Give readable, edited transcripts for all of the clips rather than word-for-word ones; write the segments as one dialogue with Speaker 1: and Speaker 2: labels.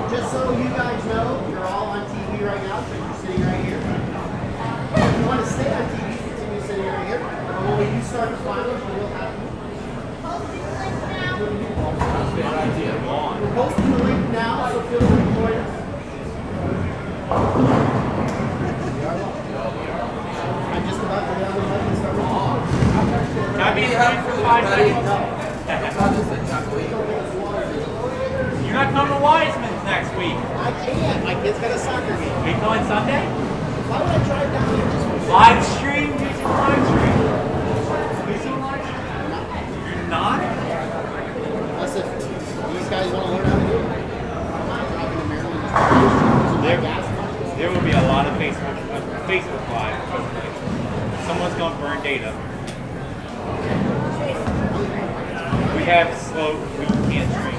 Speaker 1: Just so you guys know, you're all on TV right now, so you're sitting right here. If you want to stay on TV, continue sitting right here. But when you start the finals, we will have you. We're posting the link now, so feel free to join us. I'm just about to get on the mic and start recording.
Speaker 2: Can I be in here for 5 seconds? You're not coming to Wiseman's next week.
Speaker 1: I can't. My kid's got a soccer game.
Speaker 2: Are you coming Sunday?
Speaker 1: Why would I drive down here just for
Speaker 2: Live stream? Do some live stream. Do some live stream? You're not?
Speaker 1: Unless if these guys want to learn how to do it. I'm not driving to Maryland.
Speaker 2: There will be a lot of Facebook Live. Someone's going to burn data. We have slow, we can't stream.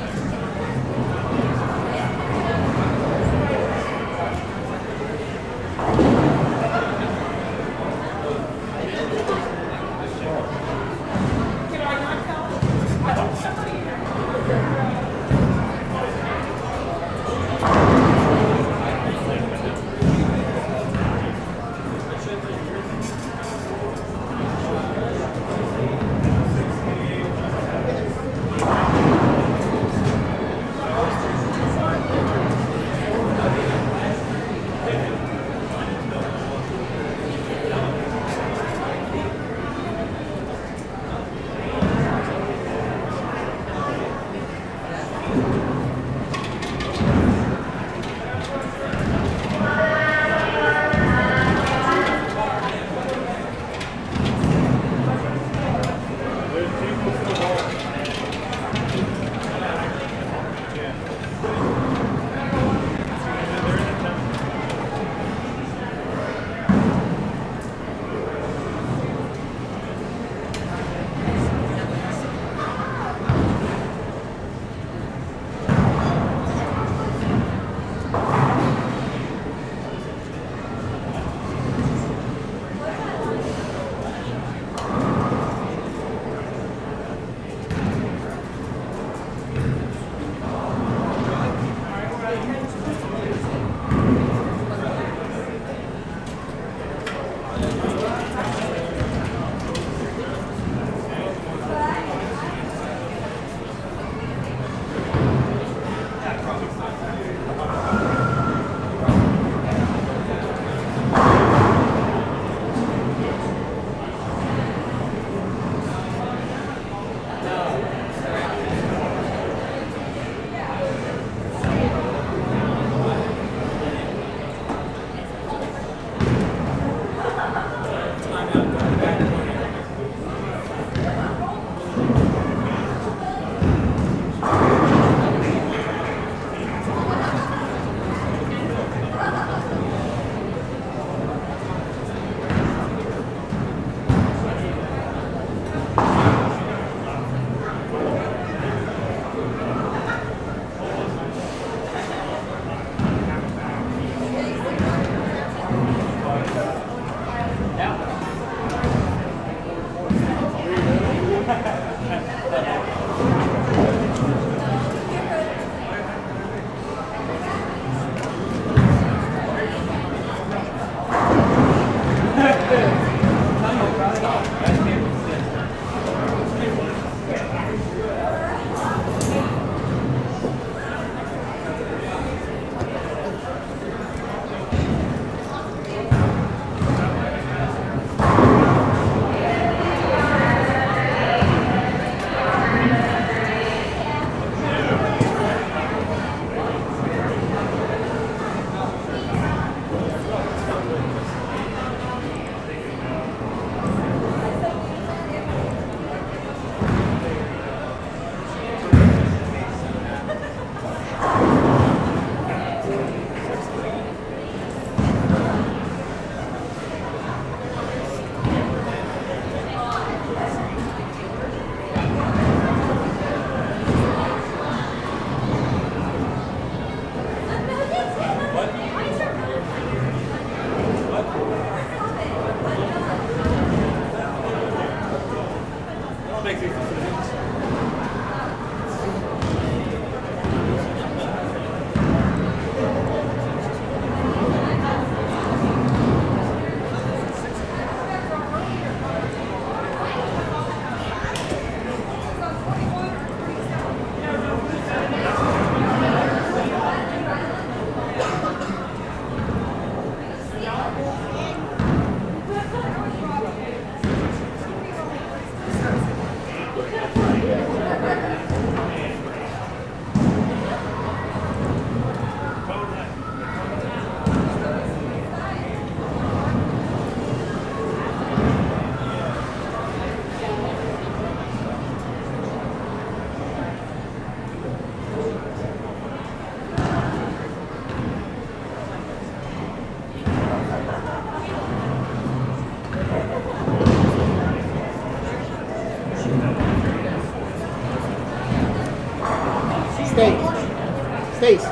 Speaker 1: Stace.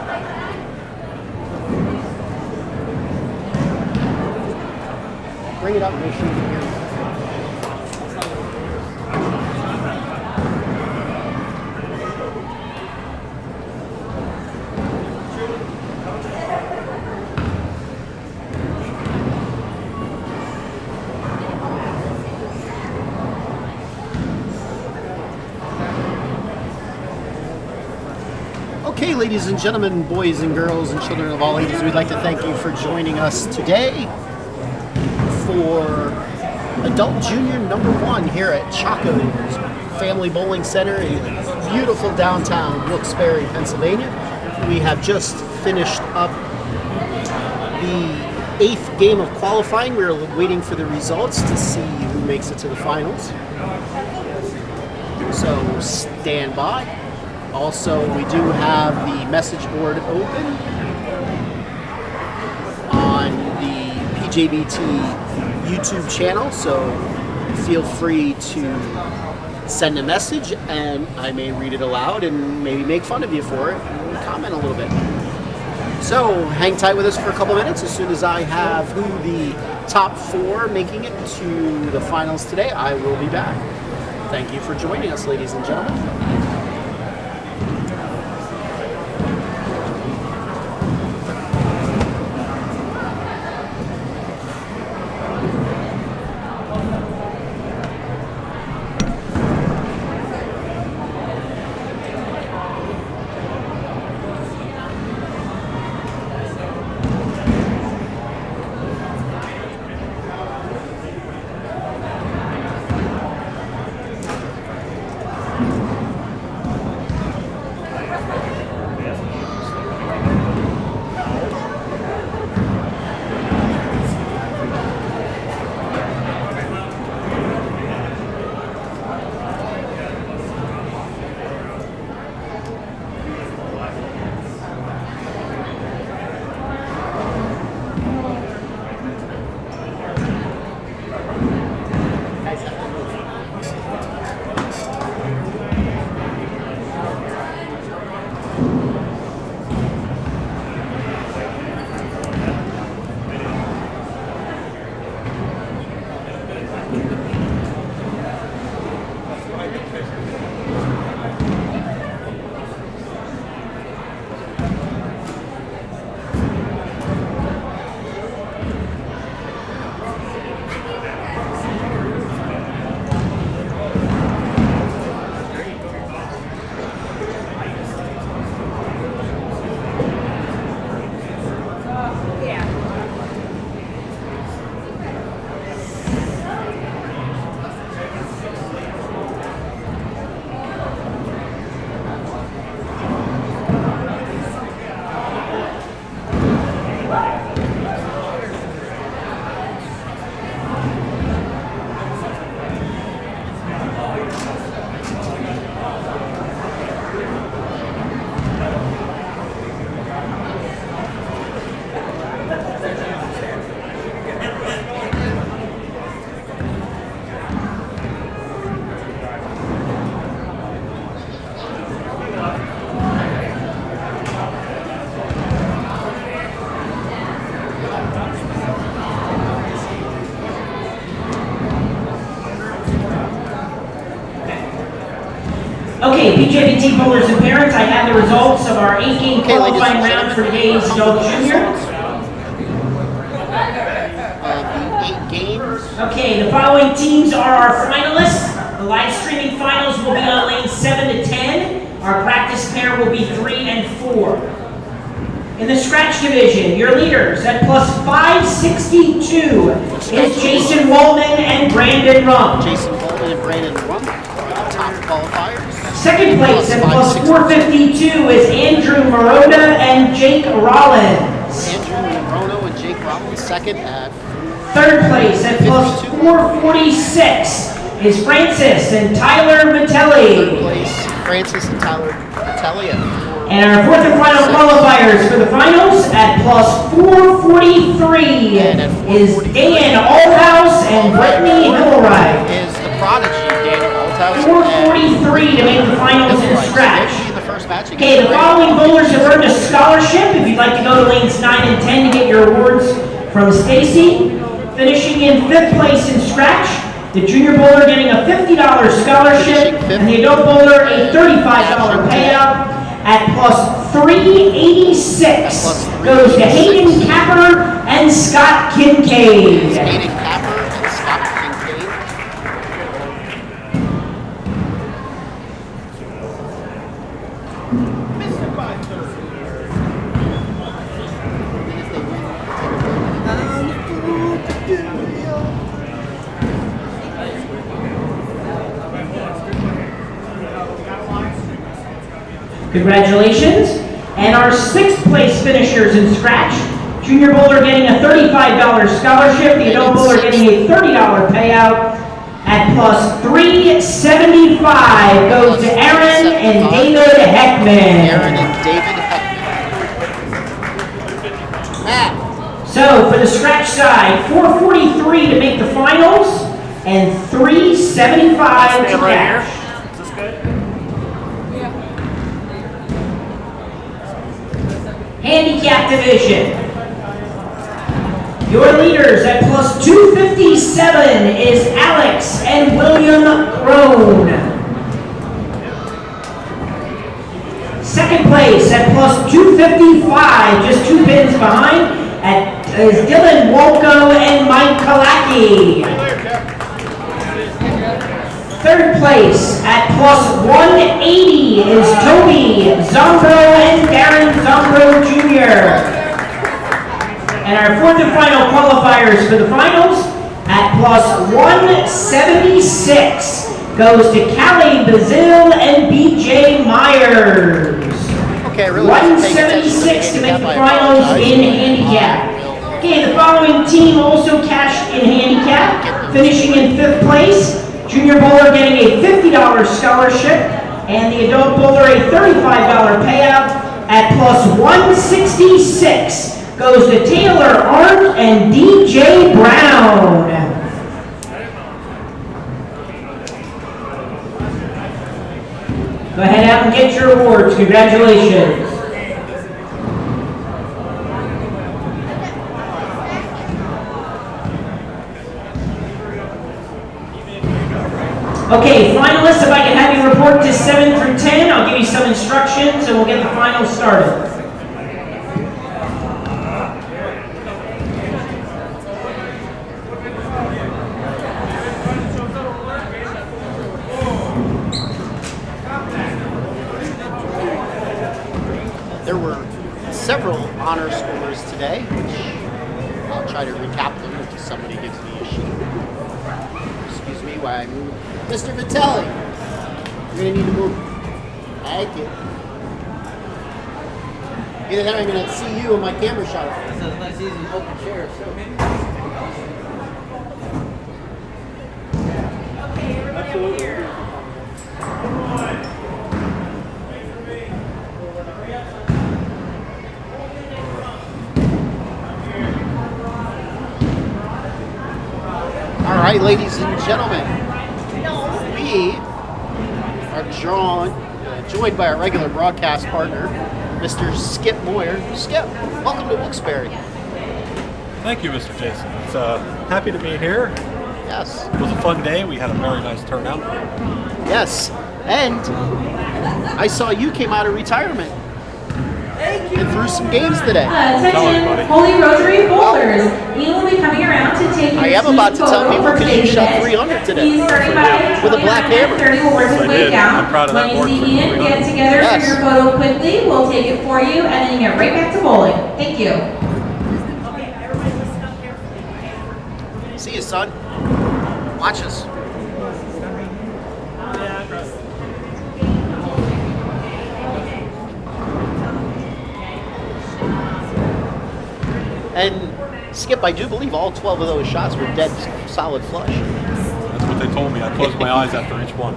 Speaker 1: Bring it up and make sure you can hear me. Okay, ladies and gentlemen, boys and girls and children of all ages, we'd like to thank you for joining us today for Adult Junior number 1 here at Chacko's Family Bowling Center in beautiful downtown Wilkes-Barre, Pennsylvania. We have just finished up the 8th game of qualifying. We're waiting for the results to see who makes it to the finals. So stand by. Also, we do have the message board open on the PJBT YouTube channel, so feel free to send a message and I may read it aloud and maybe make fun of you for it and comment a little bit. So hang tight with us for a couple minutes. As soon as I have who the top 4 making it to the finals today, I will be back. Thank you for joining us, ladies and gentlemen.
Speaker 3: Okay, PJBT bowlers and parents, I have the results of our 8-game qualifying round for today's Adult Junior.
Speaker 1: The 8 games.
Speaker 3: Okay, the following teams are our finalists. The live streaming finals will be on lanes 7 to 10. Our practice pair will be 3 and 4. In the scratch division, your leaders at plus 562 is Jason Waldman and Brandon Rum.
Speaker 1: Jason Waldman and Brandon Rum, top qualifiers.
Speaker 3: Second place at plus 452 is Andrew Moroda and Jake Rollins.
Speaker 1: Andrew Morono and Jake Rollins, second at
Speaker 3: Third place at plus 446 is Francis and Tyler Matelli.
Speaker 1: third place, Francis and Tyler Matelli.
Speaker 3: And our fourth and final qualifiers for the finals at plus 443 is Dan Althouse and Brittany Hillwright.
Speaker 1: Is the prodigy, Daniel Althouse.
Speaker 3: 443 to make the finals in scratch.
Speaker 1: first match.
Speaker 3: Okay, the following bowlers have earned a scholarship. If you'd like to go to lanes 9 and 10 to get your awards from Stacy. Finishing in 5th place in scratch, the junior bowler getting a $50 scholarship, and the adult bowler a $35 payout. At plus 386 goes to Hayden Capper and Scott Kincaid.
Speaker 1: Hayden Capper and Scott Kincaid.
Speaker 3: Congratulations. And our 6th place finishers in scratch. Junior bowler getting a $35 scholarship. The adult bowler getting a $30 payout. At plus 375 goes to Aaron and David Heckman.
Speaker 1: Aaron and David Heckman. Matt.
Speaker 3: So for the scratch side, 443 to make the finals and 375 to
Speaker 2: right
Speaker 3: cash.
Speaker 2: here. Is this good?
Speaker 3: Handicap division. Your leaders at plus 257 is Alex and William Crone. Second place at plus 255, just 2 pins behind, is Dylan Wolko and Mike Kalaki. Third place at plus 180 is Toby Zombro and Darren Zombro Jr. And our 4th and final qualifiers for the finals at plus 176 goes to Callie Bazil and BJ Myers.
Speaker 1: Okay, I really
Speaker 3: 176 to make the finals in handicap. Okay, the following team also cashed in handicap, finishing in 5th place. Junior bowler getting a $50 scholarship, and the adult bowler a $35 payout. At plus 166 goes to Taylor Arndt and DJ Brown. Go ahead out and get your awards. Congratulations. Okay, finalists, if I can have you report to 7 through 10, I'll give you some instructions and we'll get the finals started.
Speaker 1: There were several honor scorers today, which I'll try to recap them if somebody gives me a sheet. Excuse me while I move. Mr. Vitelli, you're going to need to move. Thank you. Either that or I'm going to see you in my camera shot.
Speaker 4: That's a nice, easy, open chair. So.
Speaker 2: Okay, everybody over here.
Speaker 1: All right, ladies and gentlemen, we are joined by our regular broadcast partner, Mr. Skip Moyer. Skip, welcome to Wilkes-Barre.
Speaker 5: Thank you, Mr. Jason. It's happy to be here.
Speaker 1: Yes.
Speaker 5: It was a fun day. We had a very nice turnout.
Speaker 1: Yes. And I saw you came out of retirement. And threw some games today.
Speaker 6: Attention, Holy Rosary bowlers. Ian will be coming around to take your
Speaker 1: I am about to tell
Speaker 6: photo
Speaker 1: people
Speaker 6: for
Speaker 1: because you
Speaker 6: today's
Speaker 1: shot
Speaker 6: event.
Speaker 1: 300 today.
Speaker 6: He's starting by
Speaker 1: With a black hammer.
Speaker 6: 30 will work his
Speaker 5: I
Speaker 6: way
Speaker 5: did.
Speaker 6: down.
Speaker 5: I'm proud of that
Speaker 6: When
Speaker 5: board
Speaker 6: you
Speaker 5: for
Speaker 6: see Ian,
Speaker 5: 300.
Speaker 6: get together
Speaker 1: Yes.
Speaker 6: for your photo quickly. We'll take it for you, and then you get right back to bowling. Thank you.
Speaker 2: Okay, everybody listen up carefully.
Speaker 1: See you, son. Watch us. And Skip, I do believe all 12 of those shots were dead solid flush.
Speaker 5: That's what they told me. I closed my eyes after each one.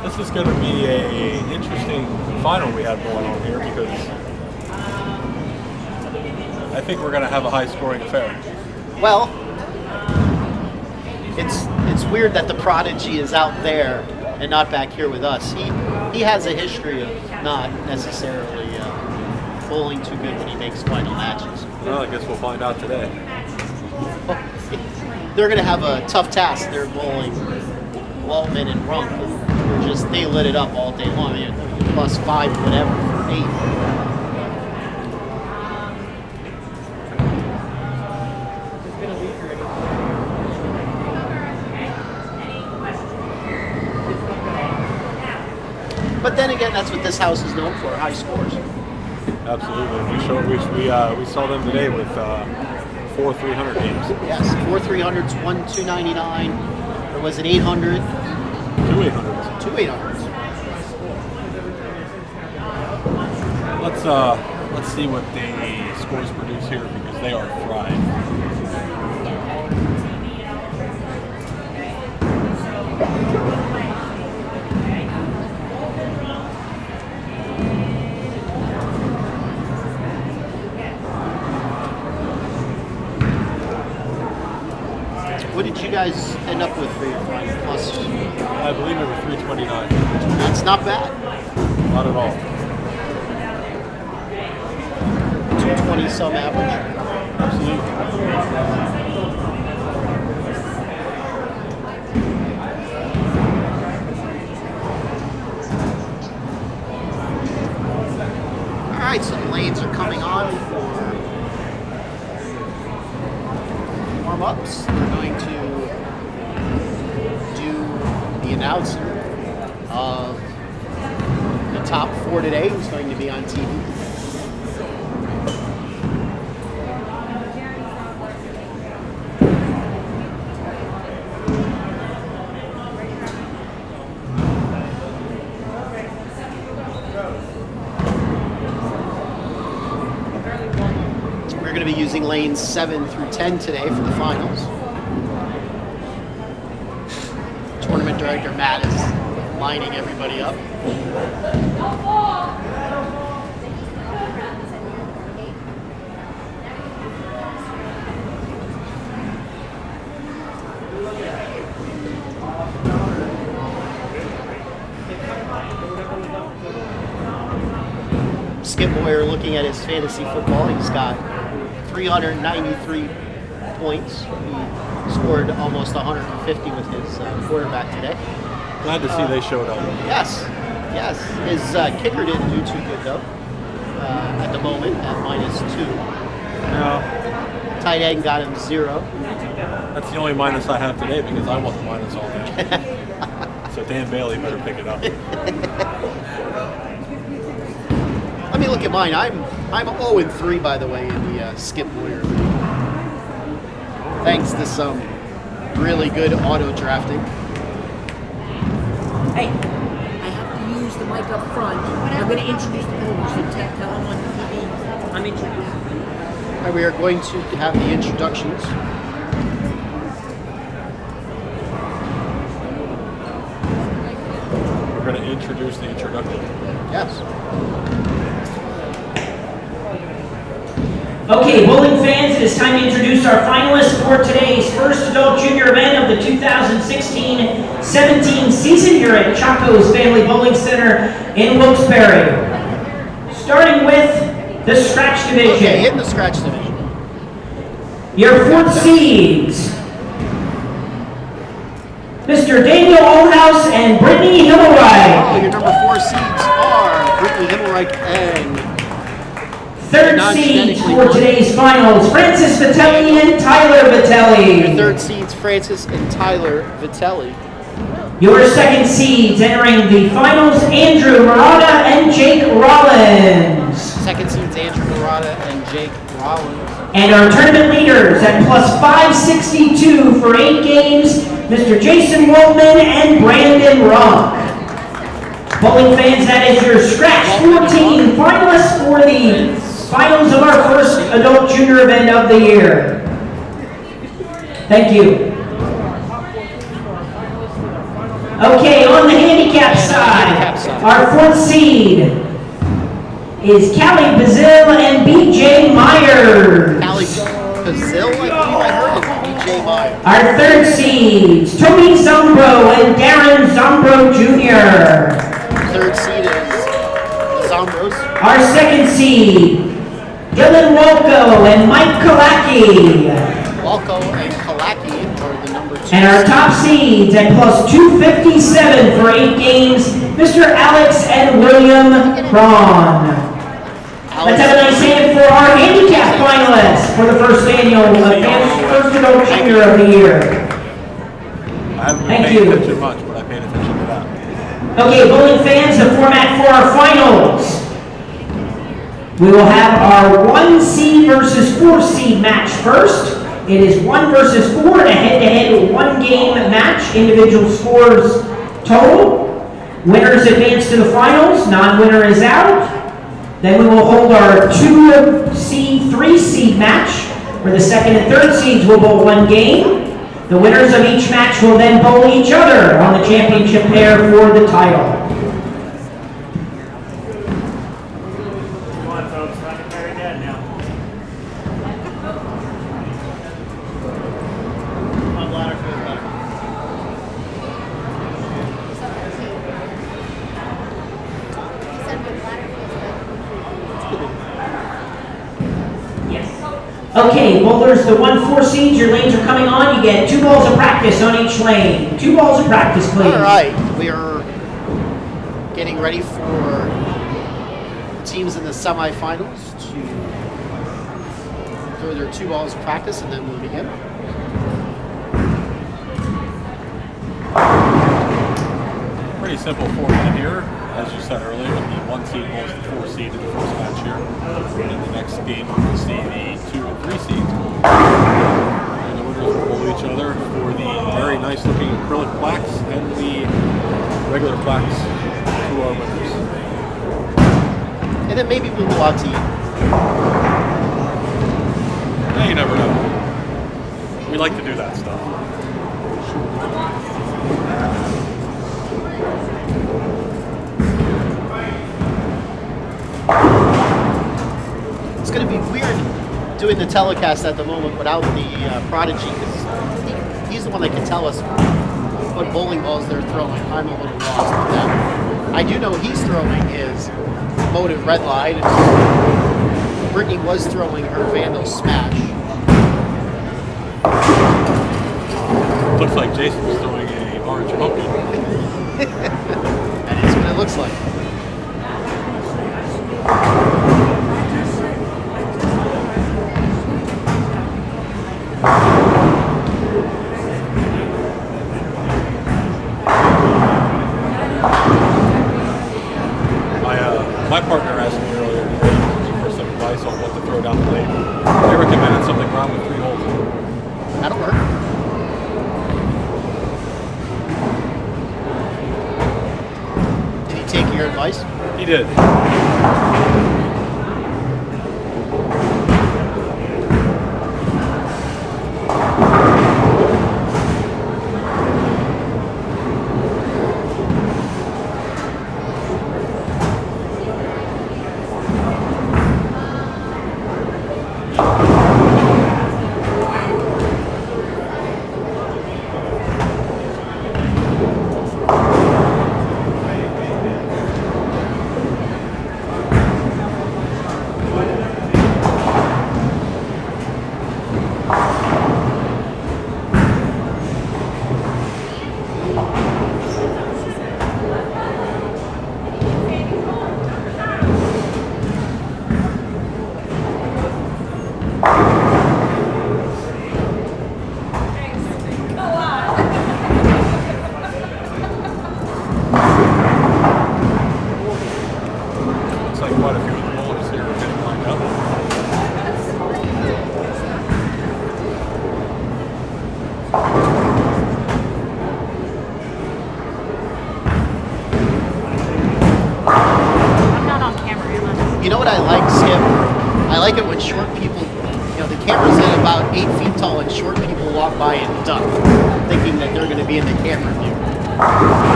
Speaker 5: This is going to be an interesting final we have going on here because I think we're going to have a high-scoring affair.
Speaker 1: Well, it's It's weird that the prodigy is out there and not back here with us. He has a history of not necessarily bowling too good when he makes final matches.
Speaker 5: Well, I guess we'll find out today.
Speaker 1: They're going to have a tough task. They're bowling Waltman and Rump. They lit it up all day long. I mean, +5, whatever, for 8. But then again, that's what this house is known for, high scores.
Speaker 5: Absolutely. We saw them today with 4 300 games.
Speaker 1: Yes, 4 300s, 1 299, or was it 800?
Speaker 5: 2 800s.
Speaker 1: 2 800s.
Speaker 5: Let's see what the scores produce here because they are fried.
Speaker 1: What did you guys end up with for your final plus?
Speaker 5: I believe it was 329.
Speaker 1: That's not bad.
Speaker 5: Not at all.
Speaker 1: 220 some average.
Speaker 5: Absolutely.
Speaker 1: All right, so the lanes are coming on for warm-ups. They're going to do the announcing of the top 4 today, who's going to be on TV. We're going to be using lanes 7 through 10 today for the finals. Tournament director Matt is lining everybody up. Skip Boyer looking at his fantasy football. He's got 393 points. He scored almost 150 with his quarterback today.
Speaker 5: Glad to see they showed up.
Speaker 1: Yes. His kicker didn't do too good though. At the moment, at -2.
Speaker 5: No,
Speaker 1: Tight end got him 0.
Speaker 5: that's the only minus I have today because I want the minus all day. So Dan Bailey better pick it up.
Speaker 1: Let me look at mine. I'm 0-3 by the way in the Skip Boyer league. Thanks to some really good auto drafting.
Speaker 4: Hey, I have to use the mic up front. I'm going to introduce the bowlers. So tell them on TV. I'm introducing.
Speaker 1: All right, we are going to have the introductions.
Speaker 5: We're going to introduce the introduction.
Speaker 1: Yes.
Speaker 3: Okay, bowling fans, it is time to introduce our finalists for today's first adult junior event of the 2016-17 season here at Chacko's Family Bowling Center in Wilkes-Barre. Starting with the scratch division.
Speaker 1: Okay, in the scratch division.
Speaker 3: Your 4th seeds, Mr. Daniel Allhouse and Brittany Himmelreich.
Speaker 1: Oh, your number 4 seeds are Brittany Himmelreich and
Speaker 3: 3rd seeds for today's finals, Francis Vitelli and Tyler Vitelli.
Speaker 1: your 3rd seeds, Francis and Tyler Vitelli.
Speaker 3: Your 2nd seeds entering the finals, Andrew Murata and Jake Rollins.
Speaker 1: 2nd seeds, Andrew Murata and Jake Rollins.
Speaker 3: And our tournament leaders at +562 for 8 games, Mr. Jason Woltman and Brandon Rock. Bowling fans, that is your scratch 14 finalists for the finals of our first adult junior event of the year. Thank you. Okay, on the handicap side, our 4th seed is Callie Bazil and BJ Myers.
Speaker 1: Callie Bazil, I believe I heard, is BJ Myers.
Speaker 3: Our third seeds, Tony Zombro and Darren Zombro Jr.
Speaker 1: Third seed is the Zombros.
Speaker 3: Our second seed, Dylan Walko and Mike Kalaki.
Speaker 1: Walko and Kalaki are the number 2.
Speaker 3: And our top seeds at plus 257 for 8 games, Mr. Alex and William Cron. Let's have a nice hand for our handicap finalists for the first annual First Adult Junior of the Year.
Speaker 5: I haven't been
Speaker 3: Thank
Speaker 5: paying
Speaker 3: you.
Speaker 5: attention much, but I paid attention to that.
Speaker 3: Okay, bowling fans, the format for our finals. We will have our 1 seed versus 4 seed match first. It is 1 versus 4 in a head-to-head 1-game match. Individual scores total. Winners advance to the finals. Non-winner is out. Then we will hold our 2 seed, 3 seed match, where the second and third seeds will bowl 1 game. The winners of each match will then bowl each other on the championship pair for the title.
Speaker 2: Come on, folks. I can carry that now. My bladder feels better.
Speaker 3: Okay, bowlers, the 1-4 seeds, your lanes are coming on. You get 2 balls of practice on each lane. 2 balls of practice, please.
Speaker 1: All right, we are getting ready for teams in the semifinals to throw their 2 balls of practice, and then we'll begin.
Speaker 5: Pretty simple format here, as you said earlier. The 1 seed bowls the 4 seed in the first match here. And in the next game, we'll see the 2 and 3 seeds bowl. And the winners will bowl each other for the very nice looking acrylic plaques and the regular plaques to our winners.
Speaker 1: And then maybe we'll go out to eat.
Speaker 5: Yeah, you never know. We like to do that stuff.
Speaker 1: It's going to be weird doing the telecast at the moment without the Prodigy, because he's the one that can tell us what bowling balls they're throwing. I'm a little lost with that. I do know he's throwing his Motive Red Light, and Brittany was throwing her Vandal Smash.
Speaker 5: Looks like Jason's throwing a orange pumpkin.
Speaker 1: That is what it looks like.
Speaker 5: My partner asked me earlier today for some advice on what to throw down the lane. They recommended something around with 3 holes.
Speaker 1: That'll work. Did he take your advice?
Speaker 5: He did.
Speaker 1: You know what I like, Skip? I like it when short people, the camera's at about 8 feet tall and short people walk by and duck, thinking that they're going to be in the camera view.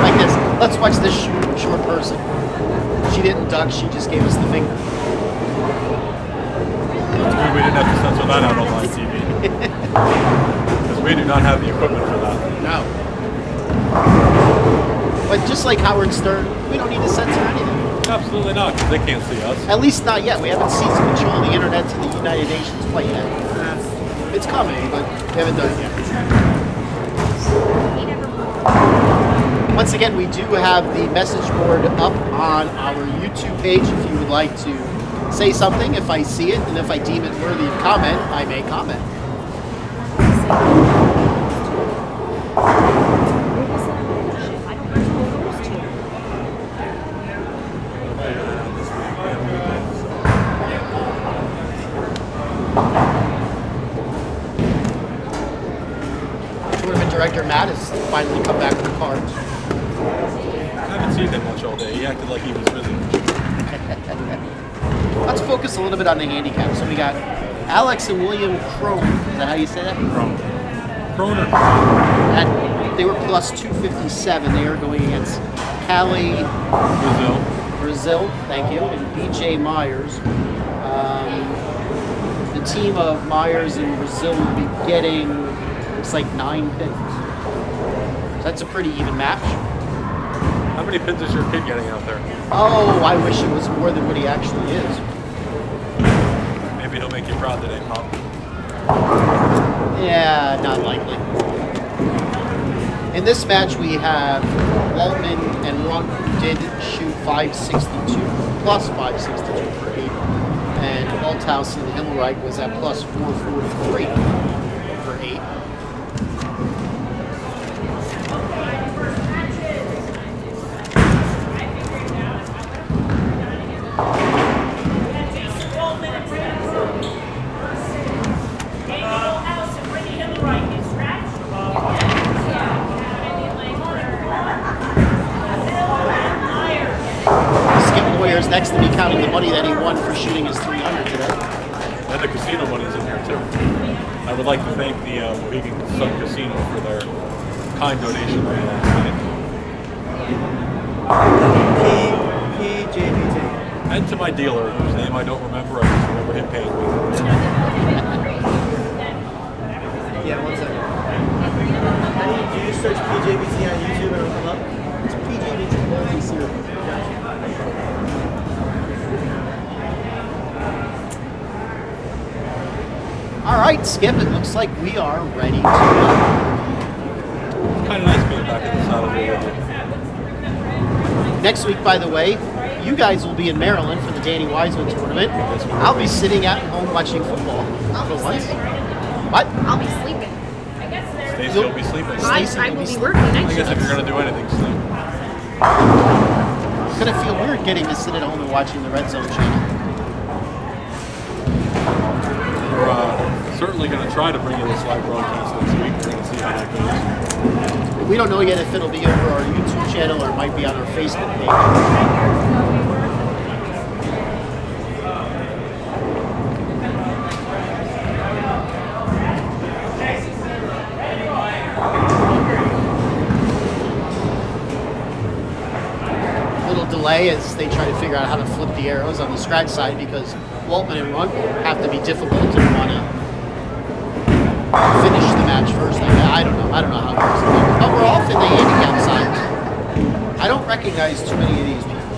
Speaker 1: Like this. Let's watch this short person. She didn't duck, she just gave us the finger.
Speaker 5: That's good we didn't have to censor that out on live TV. Because we do not have the equipment for that.
Speaker 1: No. But just like Howard Stern, we don't need to censor anything.
Speaker 5: Absolutely not, because they can't see us.
Speaker 1: At least not yet. We haven't seized control of the internet to the United Nations quite yet. It's coming, but we haven't done it yet. Once again, we do have the message board up on our YouTube page if you would like to say something. If I see it and if I deem it worthy of comment, I may comment. Tournament director Matt has finally come back with the cards.
Speaker 5: I haven't seen him much all day. He acted like he was busy.
Speaker 1: Let's focus a little bit on the handicap. So we got Alex and William Crone. Is that how you say that?
Speaker 5: Croner.
Speaker 1: And they were plus 257. They are going against Cali Brazil, thank you, and BJ Myers. The team of Myers and Brazil will be getting, looks like 9 pins. So that's a pretty even match.
Speaker 5: How many pins is your kid getting out there?
Speaker 1: Oh, I wish it was more than what he actually is.
Speaker 5: Maybe he'll make you proud today, Pop.
Speaker 1: Yeah, not likely. In this match, we have Waltman and Runk, who did shoot 562, plus 562 for 8. And Althouse and Himmelreich was at plus 443 for 8. Next to me counting the money that he won for shooting his 300 today.
Speaker 5: And the casino money's in here too. I would like to thank the Mohegan Sun Casino for their kind donation last night.
Speaker 2: PJBT.
Speaker 5: And to my dealer, whose name I don't remember, I just remember him paying me.
Speaker 2: Yeah, 1 second. Do you search PJBT on YouTube and it'll come up?
Speaker 1: It's PJBT multi-series. All right, Skip, it looks like we are ready to go.
Speaker 5: Kind of nice being back in the saddle here with you.
Speaker 1: Next week, by the way, you guys will be in Maryland for the Danny Wiseman tournament. I'll be sitting at home watching football. For once. What?
Speaker 7: I'll be sleeping.
Speaker 5: Stacey will be sleeping.
Speaker 7: I will be working night
Speaker 5: I guess if
Speaker 7: shifts.
Speaker 5: you're going to do anything, sleep.
Speaker 1: It's going to feel weird getting to sit at home and watching the Red Zone channel.
Speaker 5: We're certainly going to try to bring you this live broadcast next week. We're going to see how that goes.
Speaker 1: We don't know yet if it'll be over our YouTube channel or it might be on our Facebook page. Little delay as they try to figure out how to flip the arrows on the scratch side because Waltman and Runk have to be difficult and want to finish the match first. I don't know how it works. But we're off in the handicap side. I don't recognize too many of these people.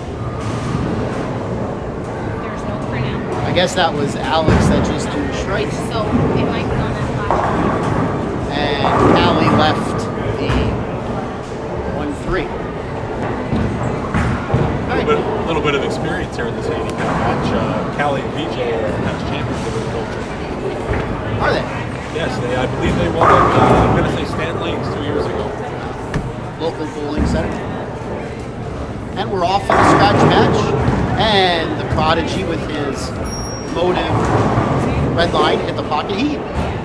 Speaker 7: There's no printout.
Speaker 1: I guess that was Alex that just threw straight.
Speaker 7: So it might be on that flash.
Speaker 1: And Allie left the 1-3.
Speaker 5: A little bit of experience here in this handicap match. Callie and BJ are past champions of the culture.
Speaker 1: Are they?
Speaker 5: Yes, I believe they won it, I'm going to say Stan Lane's 2 years ago.
Speaker 1: Local bowling center. And we're off in the scratch match. And the Prodigy with his motive red line hit the pocket.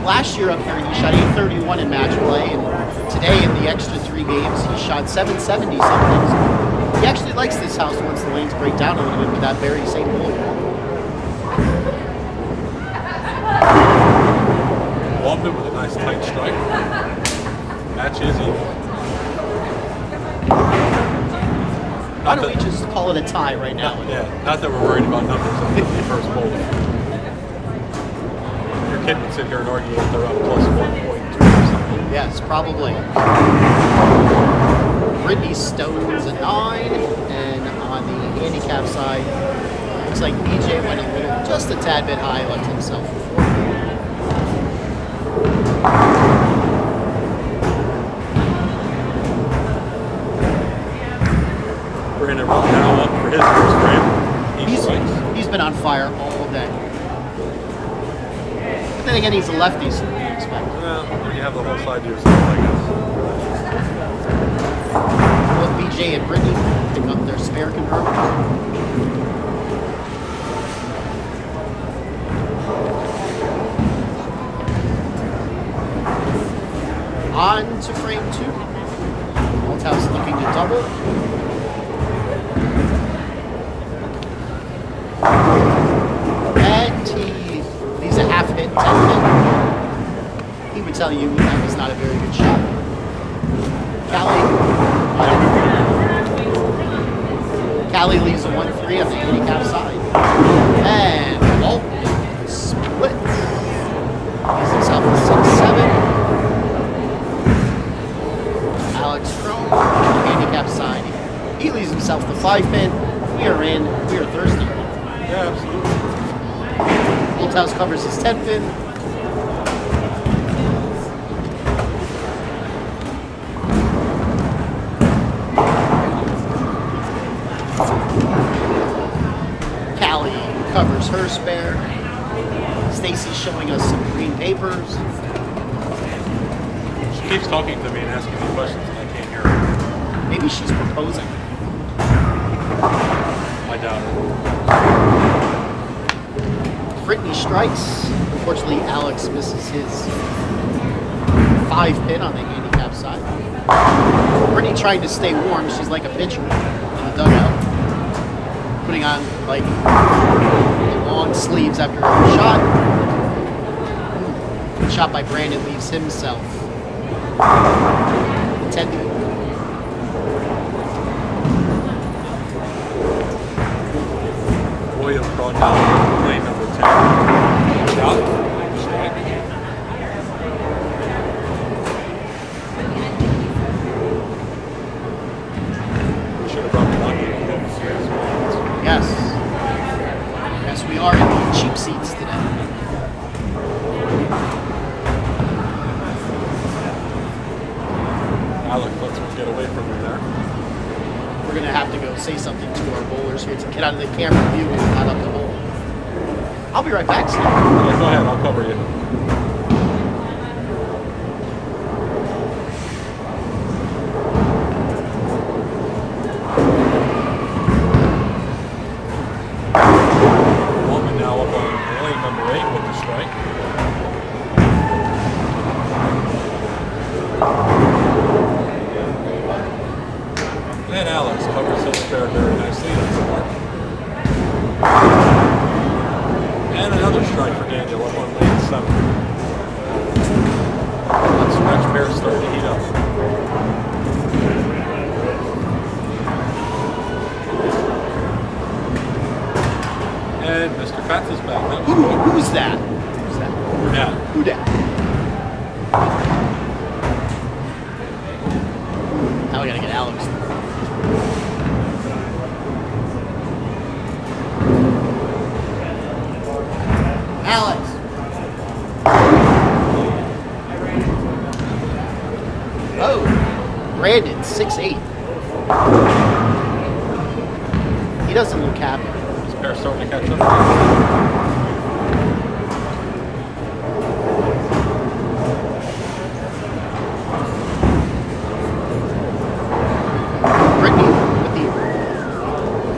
Speaker 1: Last year up here, he shot 831 in match play. And today in the extra 3 games, he shot 770 something. He actually likes this house once the lanes break down a little bit with that very same bowling ball.
Speaker 5: Waltman with a nice tight strike. Match is even.
Speaker 1: Why don't we just call it a tie right now?
Speaker 5: Yeah, not that we're worried about numbers on the first bowl. Here kid would sit here and argue that they're up plus 1.2%.
Speaker 1: Yes, probably. Brittany Stone's a 9, and on the handicap side, looks like BJ went a little, just a tad bit high, left himself a 4.
Speaker 5: Brandon Rupp now up for his first frame.
Speaker 1: He's been on fire all day. But then again, he's a lefty, so what do you expect?
Speaker 5: Well, you have the whole side to yourself, I guess.
Speaker 1: Will BJ and Brittany pick up their spare converters? On to frame 2. Malthouse looking to double. And he leaves a half hit, 10 hit. He would tell you that was not a very good shot. Callie leaves a 1-3 on the handicap side. And Walt split. Leaves himself a 6-7. Alex Crone, handicap side. He leaves himself the 5-pin. We are in. We are thirsty.
Speaker 5: Yeah, absolutely.
Speaker 1: Holthouse covers his 10-pin. Callie covers her spare. Stacy's showing us some green papers.
Speaker 5: She keeps talking to me and asking me questions and I can't hear her.
Speaker 1: Maybe she's proposing.
Speaker 5: I doubt it.
Speaker 1: Brittany strikes. Unfortunately, Alex misses his 5-pin on the handicap side. Brittany trying to stay warm. She's like a pitcher in the dugout. Putting on, like, the long sleeves after every shot. Good shot by Brandon leaves himself 10-pin.
Speaker 5: Williams brought down lane number 10. Shot. Strike. Should have brought the lucky one.
Speaker 1: Yes. Yes, we are in the cheap seats today.
Speaker 5: Alec lets him get away from him there.
Speaker 1: We're going to have to go say something to our bowlers here to get out of the camera view when we're not up the hole. I'll be right back, Steve.
Speaker 5: Yeah, go ahead, I'll cover you. Woman now up on lane number 8 with the strike. And Alex covers his spare very nicely. That's the mark. And another strike for Daniel up on lane 7. That stretch pair's starting to heat up. And Mr. Fats is back.
Speaker 1: Who's that? Who's that?
Speaker 5: Yeah.
Speaker 1: Who that? Now we gotta get Alex. Alex. Oh, Brandon, 6'8". He doesn't look happy.
Speaker 5: This pair's starting to catch up.
Speaker 1: Brittany with the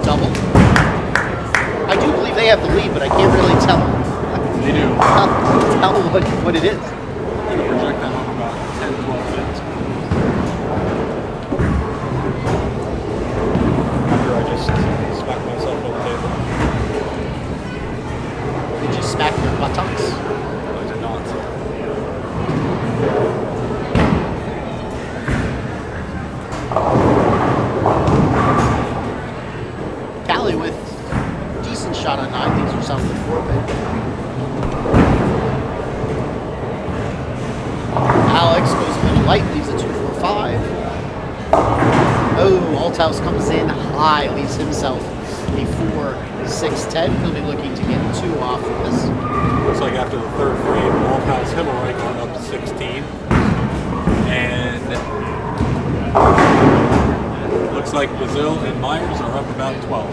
Speaker 1: double. I do believe they have the lead, but I can't really tell.
Speaker 5: They do.
Speaker 1: Tell what it is.
Speaker 5: I'm going to project them up about 10, 12 minutes. After I just smacked myself on the table.
Speaker 1: Did you smack your buttocks?
Speaker 5: I did not.
Speaker 1: Callie with decent shot on 9, leaves herself with 4-pin. light, leaves a 2-4-5. Oh, Althouse comes in high, leaves himself a 4-6-10. He'll be looking to get 2 off of this.
Speaker 5: Looks like after the third frame, Althouse Himmelreich going up to 16. And looks like Brazil and Myers are up about 12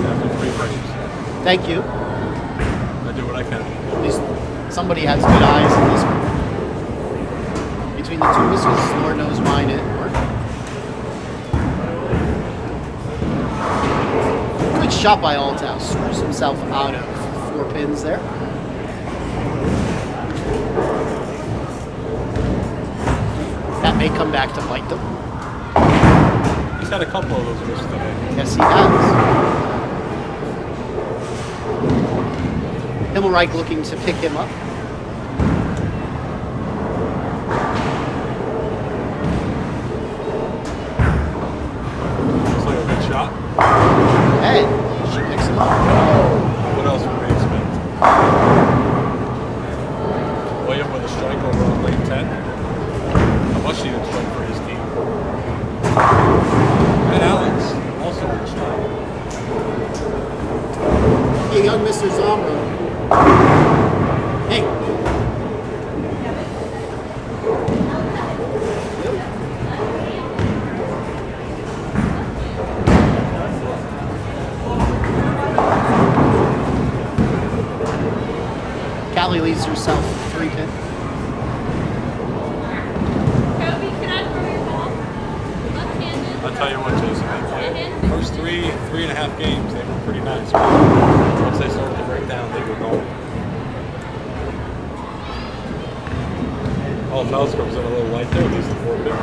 Speaker 5: after 3 frames.
Speaker 1: Thank you.
Speaker 5: I do what I can.
Speaker 1: At least somebody has good eyes in this one. Between the two of us, because Lord knows mine didn't work. Good shot by Althouse. Screws himself out of 4 pins there. That may come back to bite them.
Speaker 5: He's had a couple of those misses today.
Speaker 1: Yes, he has. Himmelreich looking to pick him up.
Speaker 5: Looks like a good shot.
Speaker 1: And she picks him up.
Speaker 5: What else would we expect? William with a strike over on lane 10. How much he didn't strike for his team. And Alex also with a strike.
Speaker 1: Hey, young Mr. Zombro. Hey. Callie leaves herself 3 pin.
Speaker 7: Kobe, can I throw your ball? Left-handed.
Speaker 5: I'll tell you what, Jason.
Speaker 7: Left-handed.
Speaker 5: First 3.5 games, they were pretty nice. Once they started to break down, they were going. Althouse comes in a little light there, leaves the 4 pin.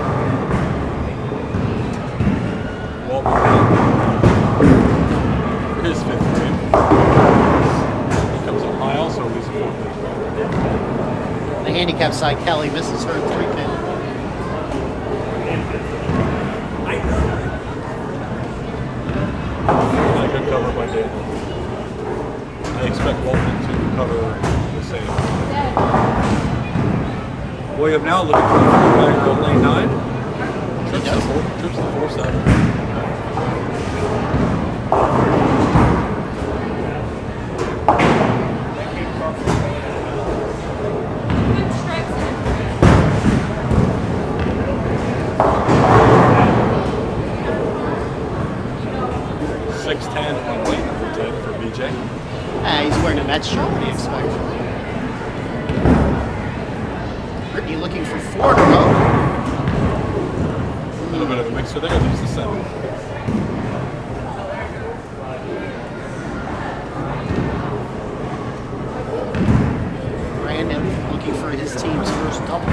Speaker 5: Walton for his 5th frame. He comes up high, also leaves a 4 pin.
Speaker 1: The handicap side, Kelly misses her 3 pin.
Speaker 5: Not a good cover by Daniel. I expect Walton to cover the same. William now looking for the 4-bagger on lane 9. Trips the 4-7.
Speaker 7: Good strikes in it.
Speaker 5: 6-10 on lane number 10 for BJ.
Speaker 1: He's wearing a Mets shirt. What do you expect? Brittany looking for 4 in a row.
Speaker 5: A little bit of a mixer there, leaves the 7.
Speaker 1: Brandon looking for his team's first double.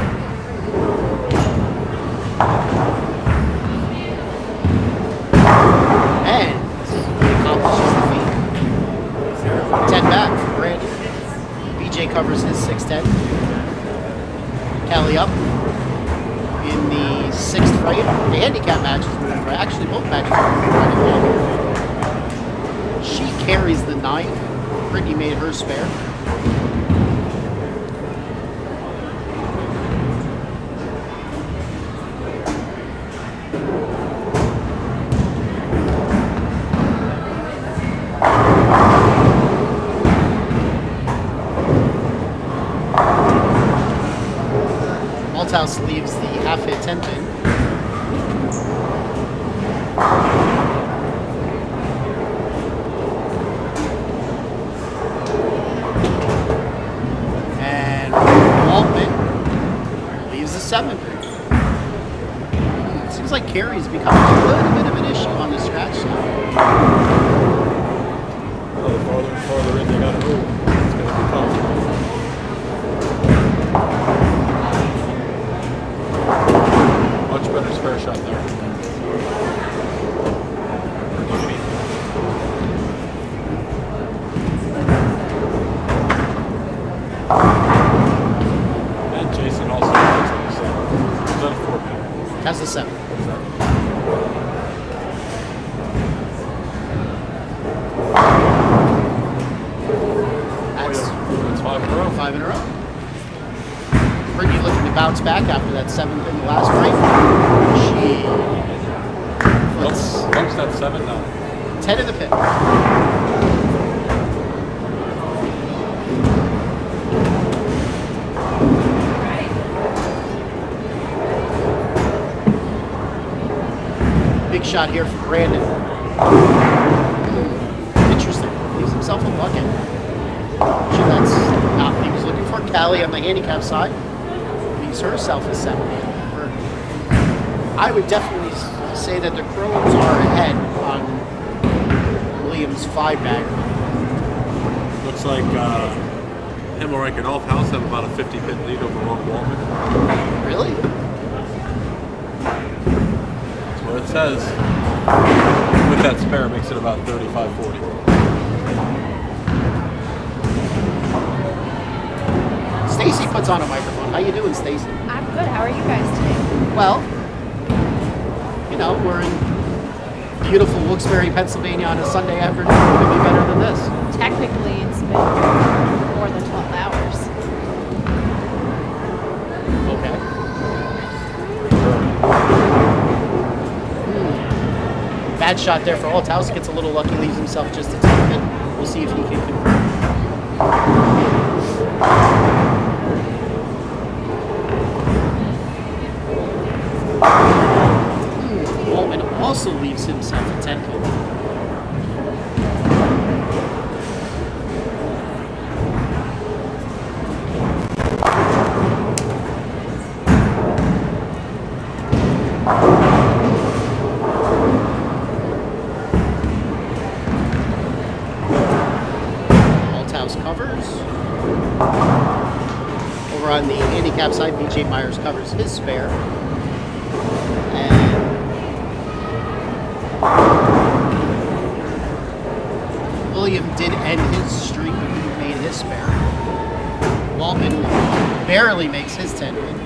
Speaker 1: And he accomplishes the feat. 10 back for Brandon. BJ covers his 6-10. Callie up in the 6th frame. The handicap match is moving right. Actually, both matches are moving right along. She carries the 9th. Brittany made her spare. Althouse leaves the half-hit 10 pin. And Waldman leaves the 7 pin. Seems like carry's becoming a little bit of an issue on the scratch now.
Speaker 5: Well, the farther and farther in they gotta move. It's gonna be tough. Much better spare shot there. And Jason also has the 7. Is that a 4 pin?
Speaker 1: Has the 7. That's
Speaker 5: That's 5 in a row.
Speaker 1: 5 in a row. Brittany looking to bounce bounce back after that 7th in the last frame. Shit.
Speaker 5: What's that 7 now?
Speaker 1: 10 in the pit. Big shot here for Brandon. Interesting. Leaves himself a bucket. Sure, that's not what he was looking for. Callie on the handicap side leaves herself a 7. I would definitely say that the Crows are ahead on Williams' 5-bagger.
Speaker 5: Looks like Himmelreich and House have about a 50-pin lead over Mark Waldman.
Speaker 1: Really?
Speaker 5: That's what it says. With that spare, it makes it about 35-40.
Speaker 1: Stacy puts on a microphone. How you doing, Stacy?
Speaker 7: I'm good. How are you guys today?
Speaker 1: Well, you know, we're in beautiful Wilkes-Barre, Pennsylvania on a Sunday afternoon. What could be better than this?
Speaker 7: Technically, it's been more than 12 hours.
Speaker 1: Okay. Bad shot there for Althaus. Gets a little lucky, leaves himself just a 10 pin. We'll see if he can convert. Waldman also leaves himself a 10 pin. Althaus covers. Over on the handicap side, BJ Myers covers his spare. William did end his streak when he made his spare. Waldman barely makes his 10 pin.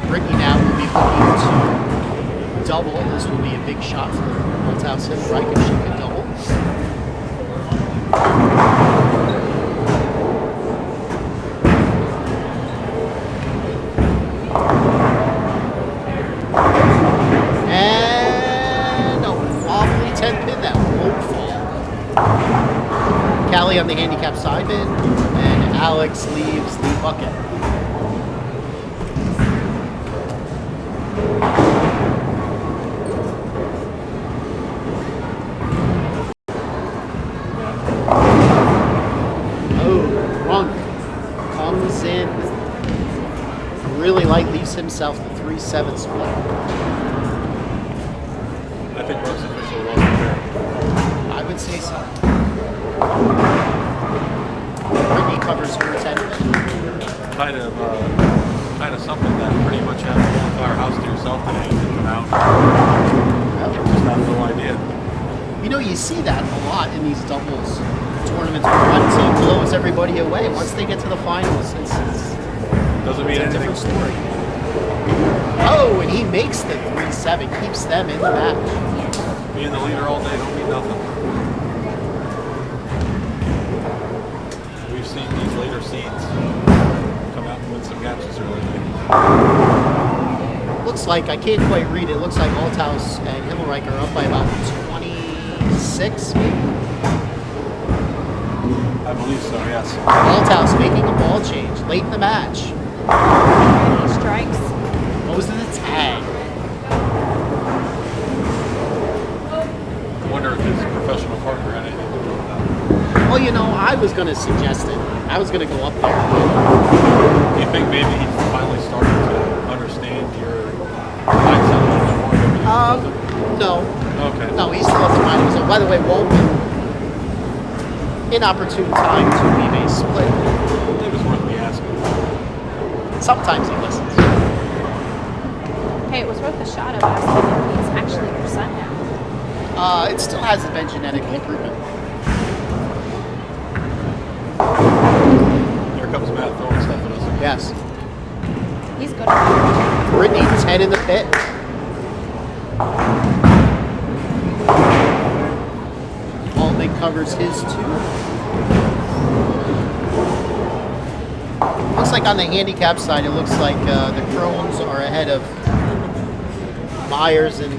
Speaker 1: Brittany now will be looking to double. This will be a big shot for Althaus Himmelreich if she can double. Callie on the handicap side bin, and Alex leaves the bucket. Oh, Runk comes in really light, leaves himself the 3-7 split.
Speaker 5: I think Runk's officially lost the pair.
Speaker 1: I would say so. Brittany covers her 10.
Speaker 5: Kind of something that pretty much has the entire house to yourself today. You come out. Just have no idea.
Speaker 1: You know, you see that a lot in these doubles tournaments where one team blows everybody away. Once they get to the finals, it's
Speaker 5: Doesn't mean
Speaker 1: a
Speaker 5: anything.
Speaker 1: different story. Oh, and he makes the 3-7, keeps them in the match.
Speaker 5: Being the leader all day don't mean nothing. We've seen these later seeds come out and win some matches early.
Speaker 1: Looks like, I can't quite read it, looks like Althaus and Himmelreich are up by about 26, maybe?
Speaker 5: I believe so, yes.
Speaker 1: Althaus making a ball change late in the match.
Speaker 7: Strikes.
Speaker 1: Goes to the tag.
Speaker 5: I wonder if his professional partner had anything to do with that.
Speaker 1: Well, you know, I was going to suggest it. I was going to go up there.
Speaker 5: Do you think maybe he's finally starting to understand your mindset a little bit more than he was?
Speaker 1: No.
Speaker 5: Okay.
Speaker 1: No, he's still at the finals. And by the way, Waldman, inopportune time to leave a split.
Speaker 5: It was worth me asking.
Speaker 1: Sometimes he listens.
Speaker 7: Hey, it was worth a shot of asking if he's actually your son now.
Speaker 1: It still hasn't been genetically proven.
Speaker 5: Here comes Matt throwing stuff at us.
Speaker 1: Yes.
Speaker 7: He's good at
Speaker 1: Brittany, 10 in the pit. Waldman covers his 2. Looks like on the handicap side, it looks like the Crones are ahead of Myers and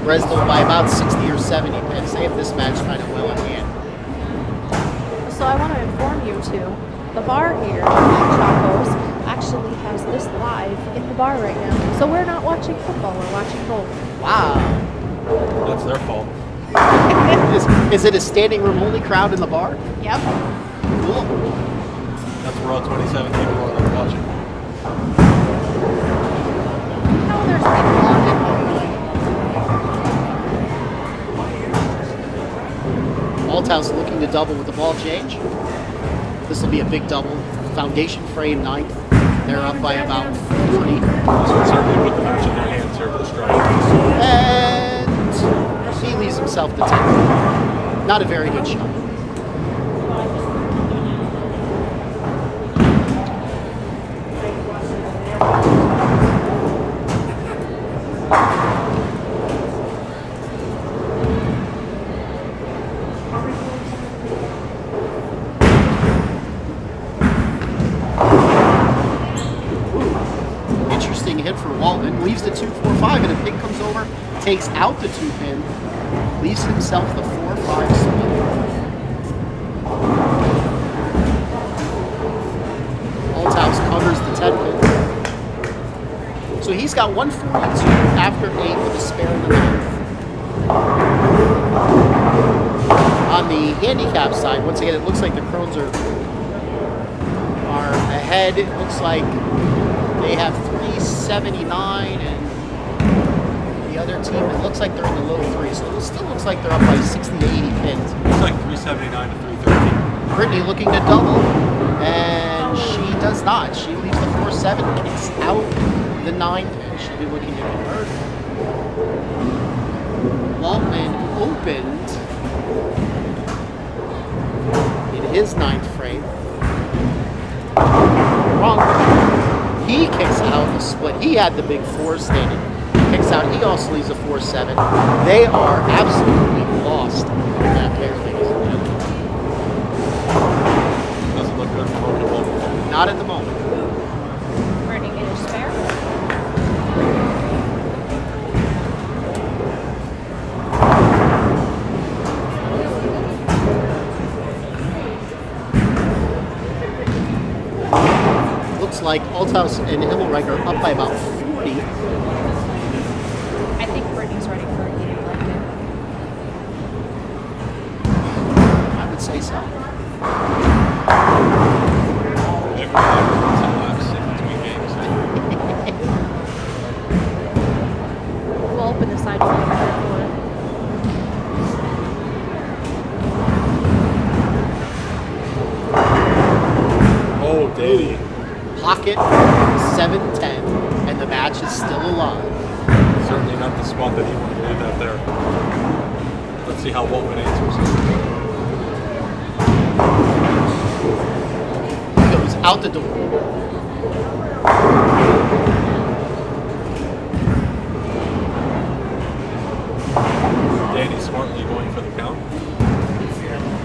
Speaker 1: Breslow by about 60 or 70 pins. They have this match kind of well in hand.
Speaker 8: So I want to inform you too. The bar here, Chacko's, actually has this live in the bar right now. So we're not watching football, we're watching bowling.
Speaker 1: Wow.
Speaker 5: That's their fault.
Speaker 1: Is it a standing room only crowd in the bar?
Speaker 8: Yep.
Speaker 1: Cool.
Speaker 5: That's where all 27 people are that are watching.
Speaker 8: No, there's people on it.
Speaker 1: Althouse looking to double with the ball change. This will be a big double. Foundation frame 9th. They're up by about 3.
Speaker 5: This would certainly put the match in their hands here for the strike.
Speaker 1: And he leaves himself the 10th. Not a very good shot. Hit for Waltman, leaves the 2-4-5, and a pin comes over, takes out the 2 pin, leaves himself the 4-5 split. Althouse covers the 10 pin. So he's got 142 after 8 with a spare in the 9th. On the handicap side, once again, it looks like the Crones are ahead. It looks like they have 379, and the other team, it looks like they're in the low 3s, so it still looks like they're up by 60 to 80 pins.
Speaker 5: It's like 379 to 313.
Speaker 1: Brittany looking to double, and she does not. She leaves the 4-7, kicks out the 9 pin. She'll be looking to convert. Waltman opened in his 9th frame. Wrong. He kicks out the split. He had the big 4 standing. Kicks out. He also leaves a 4-7. They are absolutely lost in that pair, ladies and gentlemen.
Speaker 5: Doesn't look good for Pokemon.
Speaker 1: Not at the moment.
Speaker 8: Burning in a spare.
Speaker 1: Like Althouse and Himmelreich are up by about 40.
Speaker 8: I think Brittany's ready for a heated blanket.
Speaker 1: I would say so.
Speaker 8: We'll open the side door for it.
Speaker 5: Oh, Daddy.
Speaker 1: Pocket 7-10, and the match is still alive.
Speaker 5: Certainly not the spot that he wanted to leave that there. Let's see how Waltman answers.
Speaker 1: He goes out the door.
Speaker 5: Danny smartly going for the count.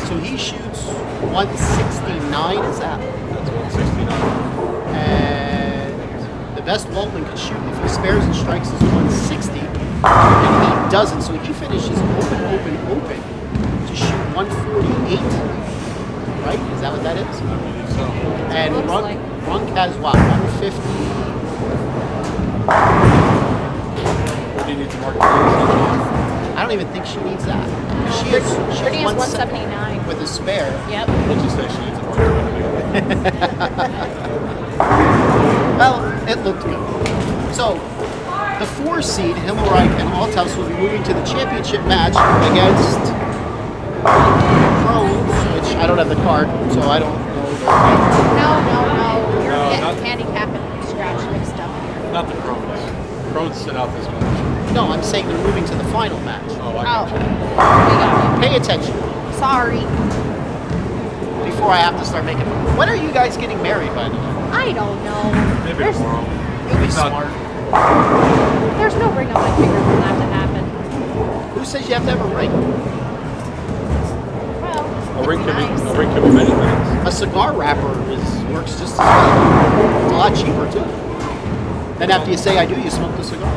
Speaker 1: So he shoots 169, is that?
Speaker 5: That's 169.
Speaker 1: And the best Waltman could shoot if he spares and strikes is 160, and he doesn't. So he finishes open to shoot 148. Right? Is that what that is?
Speaker 5: I believe so.
Speaker 1: And Runk has what? 150.
Speaker 5: What do you need to mark the
Speaker 1: I don't even think she needs that. She has
Speaker 8: Brittany has 179.
Speaker 1: with a spare.
Speaker 8: Yep.
Speaker 5: We'll just say she needs a mark
Speaker 1: Well, it looked good. So, the 4 seed, Himmelreich and Althouse, will be moving to the championship match against Crones, which I don't have the card, so I don't know.
Speaker 8: No. You're
Speaker 5: No,
Speaker 8: getting
Speaker 5: not-
Speaker 8: handicap and scratch mixed up here.
Speaker 5: Not the Crones. Crones sit out this match.
Speaker 1: No, I'm saying they're moving to the final match.
Speaker 5: Oh, I
Speaker 8: Oh,
Speaker 5: got you.
Speaker 8: we got
Speaker 1: Pay attention
Speaker 8: you. Sorry.
Speaker 1: before I have to start making. When are you guys getting married, by the way?
Speaker 8: I don't know.
Speaker 5: Maybe
Speaker 8: There's,
Speaker 5: tomorrow.
Speaker 1: You'll be
Speaker 5: It's not-
Speaker 1: smart.
Speaker 8: there's no ring on my finger for that to happen.
Speaker 1: Who says you have to have a ring?
Speaker 8: Well,
Speaker 5: A ring could
Speaker 8: Nice.
Speaker 5: be a ring could be many things.
Speaker 1: A cigar wrapper works just as well. It's a lot cheaper too. Then after you say I do, you smoke the cigar.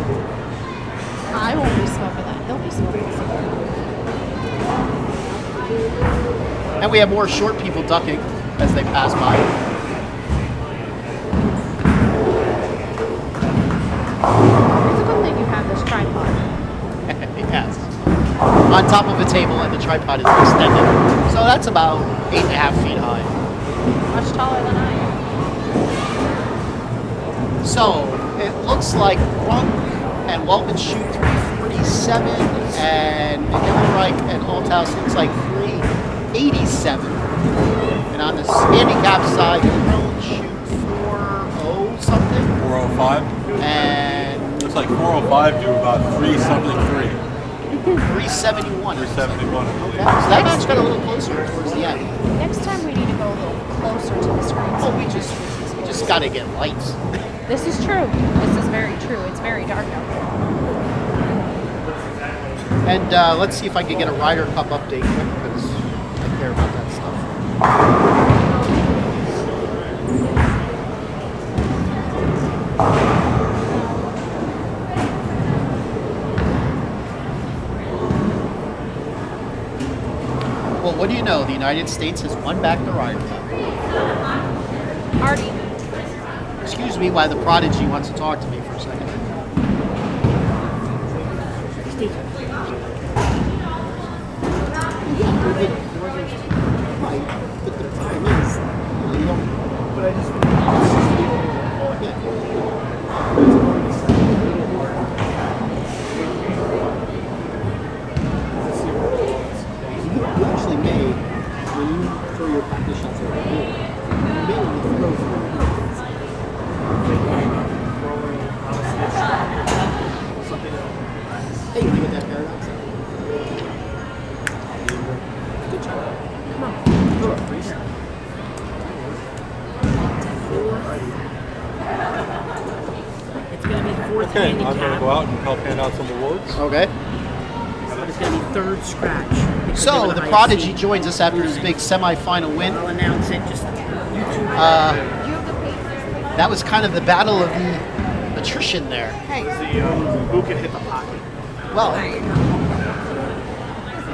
Speaker 8: I won't be smoking that. He'll be smoking a cigar.
Speaker 1: And we have more short people ducking as they pass by.
Speaker 8: It's a good thing you have this tripod.
Speaker 1: Yes. On top of a table and the tripod is extended. So that's about 8.5 feet high.
Speaker 8: Much taller than I am.
Speaker 1: So it looks like Runk and Walton shoot 347 and Hillreich and Althouse looks like 387. And on the handicap side, Crone shoot 4-0 something.
Speaker 5: 405.
Speaker 1: And
Speaker 5: Looks like 405 do about 3 something 3.
Speaker 1: 371.
Speaker 5: 371. I believe.
Speaker 1: Okay. So that match got a little closer towards the end.
Speaker 8: Next time we need to go a little closer to the screen.
Speaker 1: Oh, we just gotta get lights.
Speaker 8: This is true. This is very true. It's very dark out there.
Speaker 1: And let's see if I can get a Ryder Cup update quick because I care about that stuff. Well, what do you know? The United States has won back the Ryder Cup.
Speaker 8: Artie.
Speaker 1: Excuse me while the prodigy wants to talk to me for a second. Right, but the time is, you know, but I just, you actually made, when you throw your practice shots over the board, you made when you throw through. Hey, you get that paradox? Good job. Come on. Throw it, please.
Speaker 4: It's going to be fourth
Speaker 5: Okay, I'm
Speaker 4: handicap.
Speaker 5: going to go out and help hand out some awards.
Speaker 1: Okay.
Speaker 4: But it's going to be third scratch. because they're
Speaker 1: So,
Speaker 4: gonna
Speaker 1: the
Speaker 4: hide
Speaker 1: prodigy
Speaker 4: seat.
Speaker 1: joins us after his big semifinal win.
Speaker 4: I'll announce it. Just YouTube.
Speaker 1: That was kind of the battle of the attrition there.
Speaker 4: Hey.
Speaker 2: Who can hit the pocket?
Speaker 1: Well,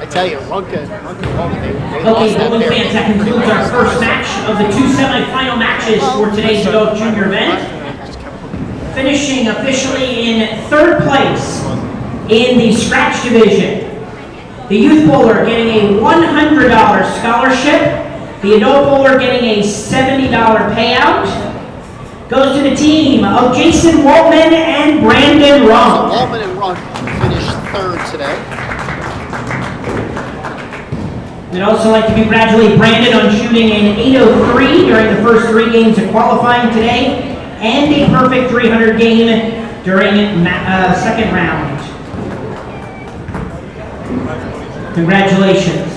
Speaker 1: I tell you, Runka and Walton, they
Speaker 3: Okay,
Speaker 1: lost that
Speaker 3: Bowling
Speaker 1: pair.
Speaker 3: fans, that concludes our first match of the 2 semifinal matches for today's adult junior event. Finishing officially in third place in the scratch division. The youth bowler getting a $100 scholarship. The adult bowler getting a $70 payout. Goes to the team of Jason Waltman and Brandon
Speaker 1: So
Speaker 3: Runk.
Speaker 1: Walton and Runk finished third today.
Speaker 3: We'd also like to congratulate Brandon on shooting an 803 during the first 3 games of qualifying today, and a perfect 300 game during second round. Congratulations.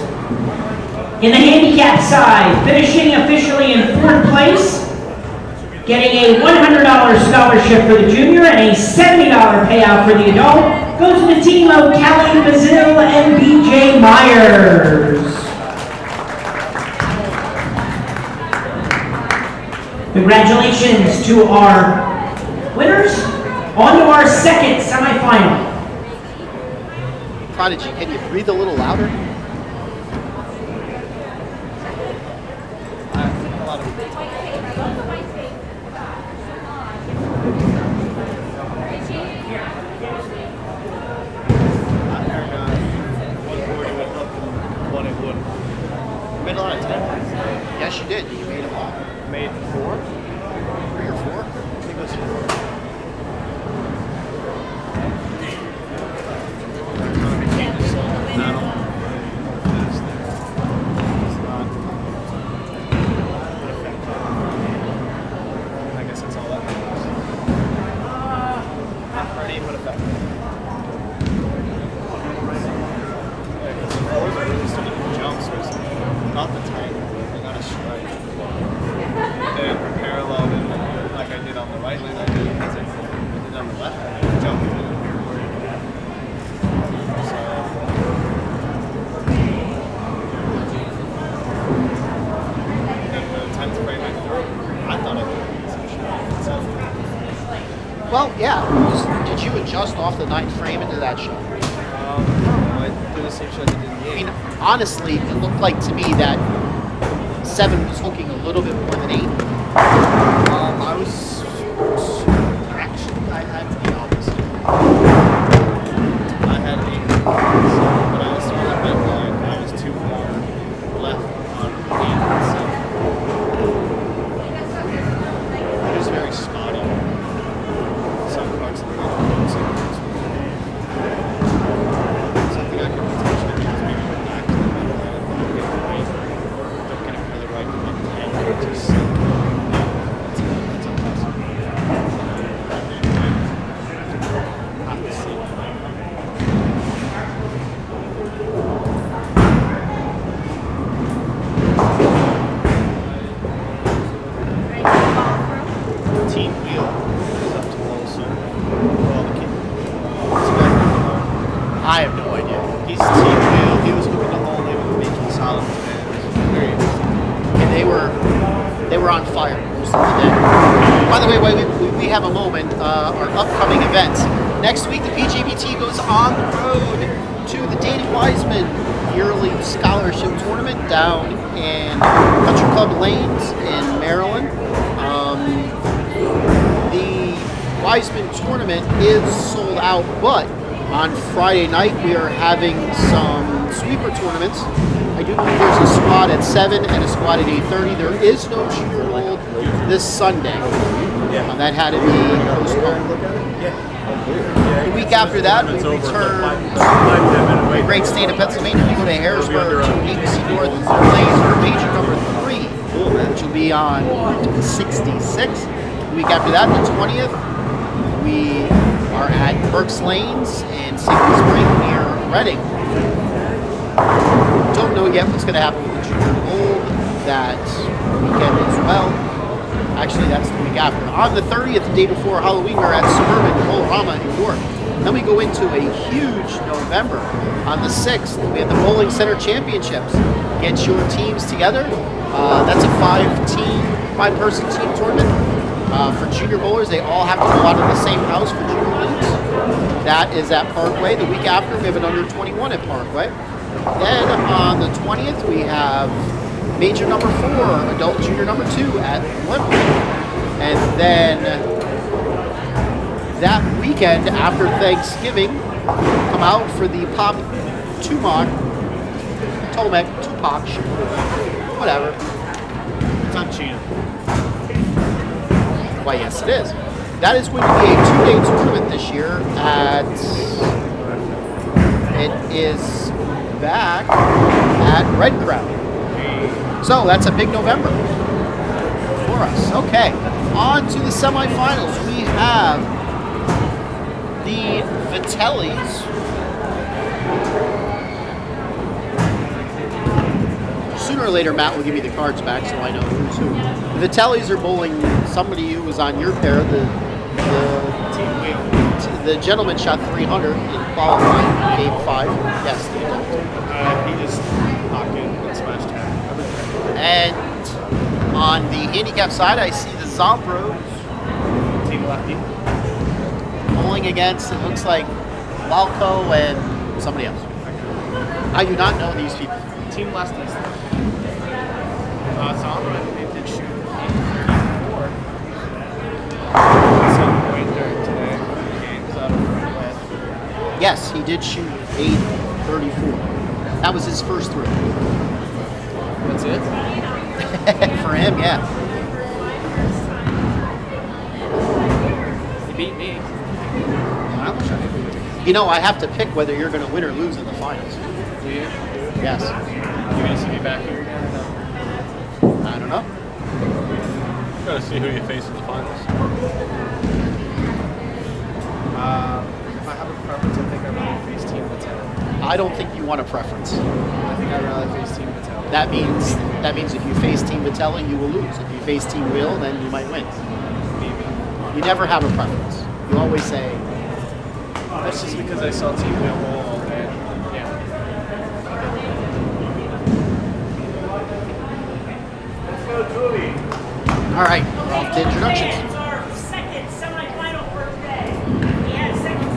Speaker 3: In the handicap side, finishing officially in fourth place, getting a $100 scholarship for the junior and a $70 payout for the adult, goes to the team of Callie Bazil and BJ Myers. Congratulations to our winners. On to our second semifinal.
Speaker 1: Prodigy, can you breathe a little louder? Made a lot of 10. Yes, you did. You made them all.
Speaker 2: Made 4?
Speaker 1: 3 or 4?
Speaker 2: I think it was 4. I guess that's all that matters. Not pretty, but effective. Those are really starting to jumps was not the tight. I got a strike. Then parallel and like I did on the right lane, I did on the left lane, I jumped. So
Speaker 1: adjust off the 9th frame into that shot?
Speaker 2: I did the same shot I did in the
Speaker 1: I
Speaker 2: 8.
Speaker 1: mean, honestly, it looked like to me that 7 was hooking a little bit more than 8.
Speaker 2: I was actually I had the opposite. I had 8, but I was throwing that red line. I was too far left on 8 and 7. It was very spotty. Some parts of the red line, some parts of the something I could potentially do is maybe go back to the red line and don't get it right, or don't get it really right and just that's a possibility. Have to see. Team wheel is up to Molson. Well, the kid.
Speaker 1: I have no idea.
Speaker 2: He's team wheel. He was hooking the hole. They were making solid today. It was very interesting.
Speaker 1: And they were on fire most of the day. By the way, we have a moment. Our upcoming events. Next week, the PJBT goes on the road to the Danny Wiseman yearly scholarship tournament down in Country Club Lanes in Maryland. The Wiseman tournament is sold out, but on Friday night we are having some sweeper tournaments. I do believe there's a squad at 7 and a squad at 8:30. There is no Junior Bowl this Sunday. That had to be postponed. The week after that, we return to the great state of Pennsylvania. We go to Harrisburg to ABC North Lanes for major number 3, which will be on 66. The week after that, the 20th, we are at Burke's Lanes in Single Spring near Reading. Don't know yet what's going to happen with the Junior Bowl that weekend as well. Actually, that's the week after. On the 30th, the day before Halloween, we're at Suburban Colorama in York. Then we go into a huge November. On the 6th, we have the Bowling Center Championships. Get your teams together. That's a 5-person team tournament. For junior bowlers, they all have to go out of the same house for junior leagues. That is at Parkway. The week after, we have an under 21 at Parkway. Then on the 20th, we have major number 4, adult junior number 2 at Wembley. And then that weekend after Thanksgiving, come out for the Pop Tupac, whatever.
Speaker 2: It's on Chino.
Speaker 1: Why, yes, it is. That is going to be a 2-day tournament this year it is back at Red Crown. So that's a big November for us. Okay, on to the semifinals. We have the Vitellis. Sooner or later, Matt will give me the cards back so I know who's who. The Vitellis are bowling somebody who was on your pair. The gentleman shot 300 in qualifying, game 5. Yes, the adult.
Speaker 2: He just knocked in and smashed him.
Speaker 1: And on the handicap side, I see the Zombros
Speaker 2: Team lefty.
Speaker 1: bowling against, it looks like Walco and somebody else. I do not know these people.
Speaker 2: Team lefties. Zombro, I believe, did shoot 834 at some point during today. Games out of Red.
Speaker 1: Yes, he did shoot 834. That was his first throw.
Speaker 2: That's it?
Speaker 1: For him, yeah.
Speaker 2: He beat me. I wish I could beat him.
Speaker 1: You know, I have to pick whether you're going to win or lose in the finals.
Speaker 2: Do you?
Speaker 1: Yes.
Speaker 2: You gonna see me back here again or no?
Speaker 1: I don't know.
Speaker 5: Gotta see who you face in the finals.
Speaker 2: If I have a preference, I think I'd rather face Team Mattel.
Speaker 1: I don't think you want a preference.
Speaker 2: I think I'd rather face Team Mattel.
Speaker 1: That means if you face Team Vitelli, you will lose. If you face Team Wheel, then you might win.
Speaker 2: Maybe.
Speaker 1: You never have a preference. You always say,
Speaker 2: That's just because I saw Team Wheel roll all day. Yeah.
Speaker 1: all right, we're off to introductions.
Speaker 3: It's our second semifinal for today. We had a second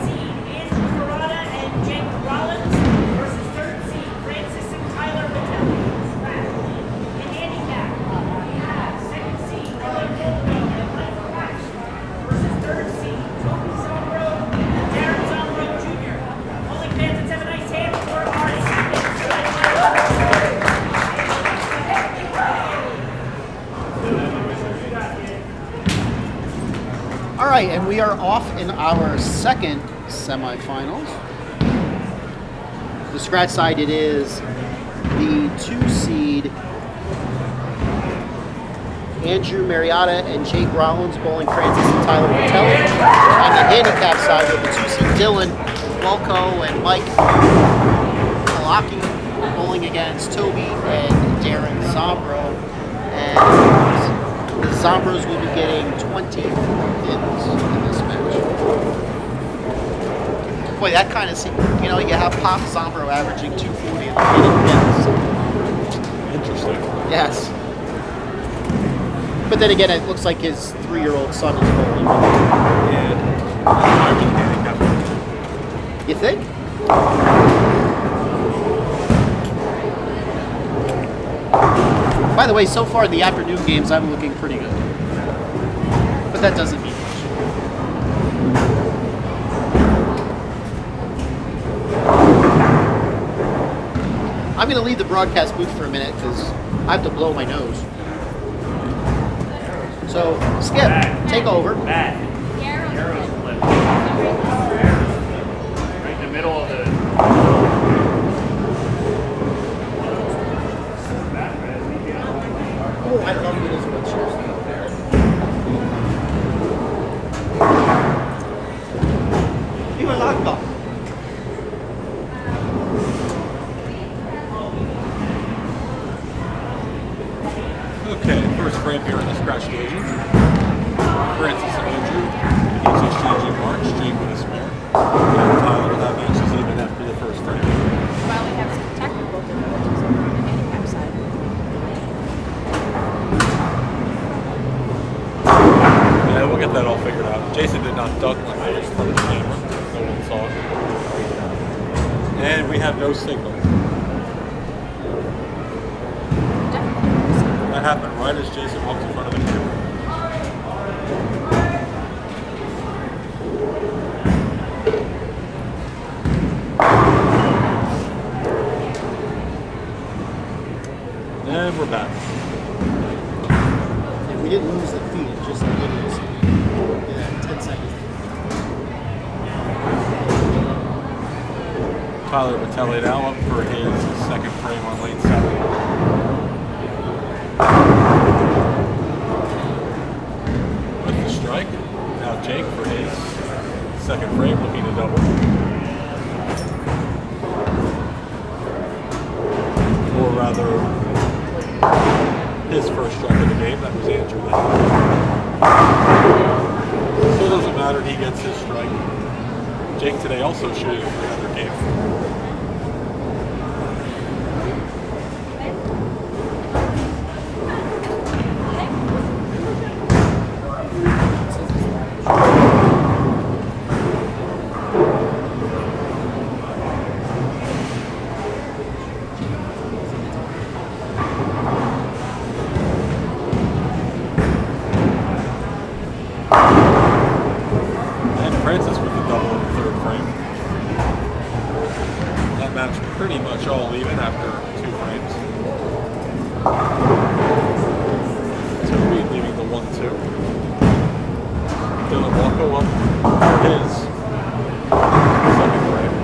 Speaker 1: right, and we are off in our second semifinals. The scratch side, it is the 2 seed Andrew Mariota and Jake Rollins bowling Francis and Tyler Vitelli. On the handicap side with the 2 seed Dylan Walco and Mike Kalaki bowling against Toby and Darren Zombro. And the Zombros will be getting 20 pins in this match. Boy, that kind of, you know, you have Pop Zombro averaging 240 and getting pins.
Speaker 5: Interesting.
Speaker 1: Yes. But then again, it looks like his 3-year-old son is bowling.
Speaker 5: And I would handicap him.
Speaker 1: You think? By the way, so far in the afternoon games, I'm looking pretty good. But that doesn't mean much. I'm going to leave the broadcast booth for a minute because I have to blow my nose. So, Skip, take over.
Speaker 2: Matt. Arrow's flipped. Right in the middle of the...
Speaker 1: Oh, I love those wheelchairs. Even locked.
Speaker 5: Okay, first frame here in the scratch division. Francis and Andrew, each exchanging marks, Jake with a spare. And Tyler with that match is even after the first frame.
Speaker 8: Well, we have some technical difficulties over on the handicap side.
Speaker 5: Yeah, we'll get that all figured out. Jason did not duck like I was in front of the camera. No one saw it. And we have no signal. That happened right as Jason walked in front of the camera. And we're back.
Speaker 1: And we didn't lose the feed, it just literally was 10 seconds.
Speaker 5: Tyler Vitelli now up for his second frame on lane 7. With the strike. Now Jake for his second frame, looking to double. Or rather, his first strike of the game. That was Andrew. So it doesn't matter, he gets his strike. Jake today also shooting a 300 game. And Francis with the double in the third frame. That match pretty much all even after 2 frames. Toby leaving the 1-2. Dylan Walko up for his second frame.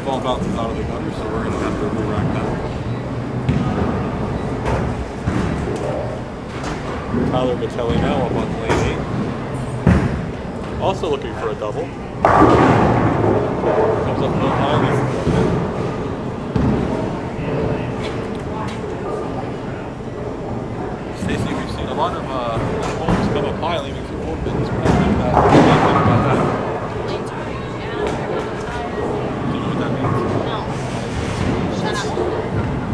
Speaker 5: Ball bounces out of the gutter, so we're going to have to re-rack that. Tyler Vitelli now up on lane 8. Also looking for a double. Comes up no high. Stacy, we've seen a lot of homes come up high, leaving 2 full pins. What do you think about that? Do you know what that means?
Speaker 8: No. Shut up.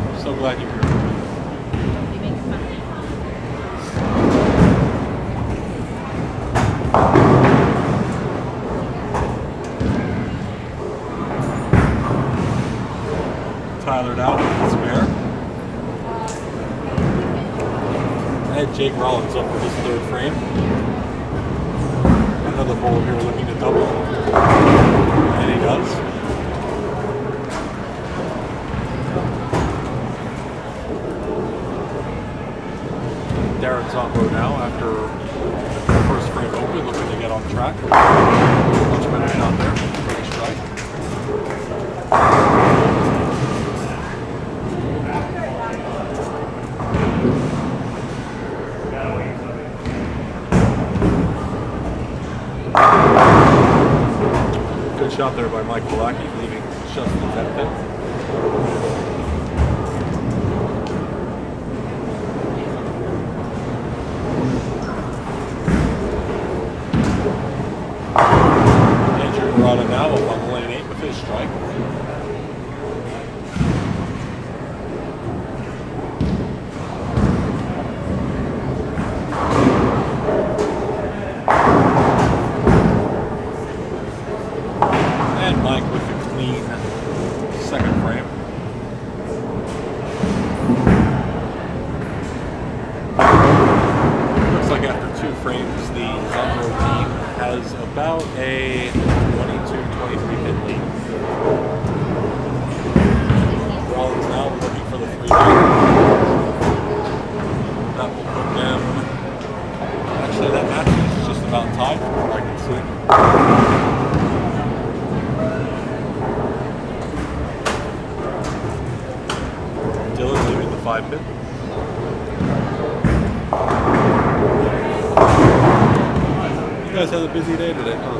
Speaker 5: I'm so glad you're here.
Speaker 8: Don't be making fun of me.
Speaker 5: Tyler out with the spare. And Jake Rollins up for his third frame. Another bowler here looking to double. And he does. track. Much better shot there for the strike. Good shot there by Mike Polacki, leaving just the 10 pin. Now up on lane 8 with his strike. And Mike with the clean second frame. Looks like after 2 frames, the Zombo team has about a 22-23 hit lead. Rollins now looking for the 3 back. That will put them. Actually, that match is just about tied from what I can see. Dylan leaving the 5 pin. You guys had a busy day today, huh?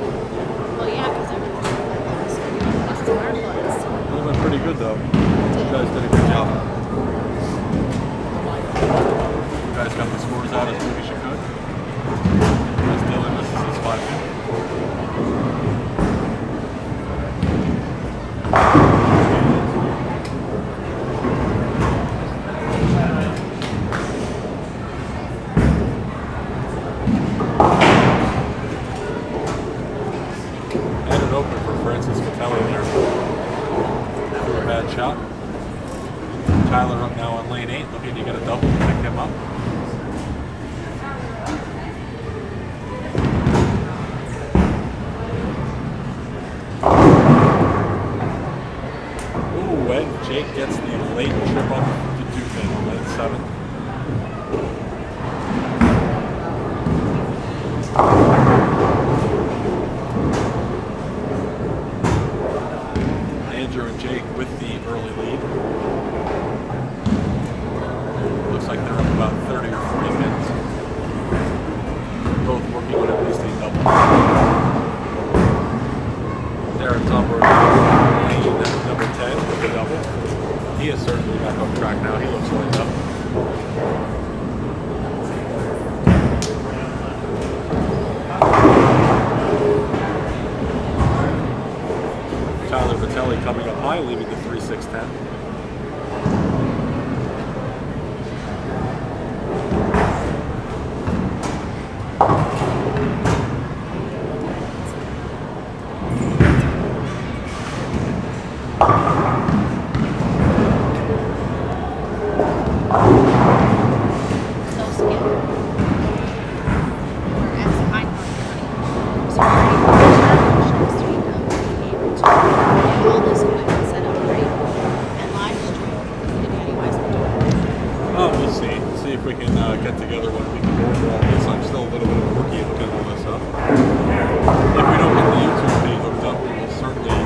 Speaker 8: Well, yeah, because everyone's our place.
Speaker 5: It went pretty good though. You guys did a good job. You guys got the scores out as quick as you could. As Dylan misses his 5 pin. Shot. Tyler up now on lane 8, looking to get a double to pick him up. Ooh, and Jake gets the late trip up to 2 pin on lane 7. Andrew and Jake with the early lead. Looks like they're up about 30 or 40 pins. Both working on at least a double. Darren Zombo lane number 10 with a double. He is certainly back on track now. He looks lined up. Tyler Vitelli coming up high, leaving the 3-6-10.
Speaker 8: So scared. We're at some high point. So we're ready for the challenge to be able to get all this equipment set up right and live stream in any ways we do.
Speaker 5: Oh, we'll see. See if we can get together when we can go over all this. I'm still a little bit of a rookie looking all this up. If we don't get the YouTube page hooked up, we will certainly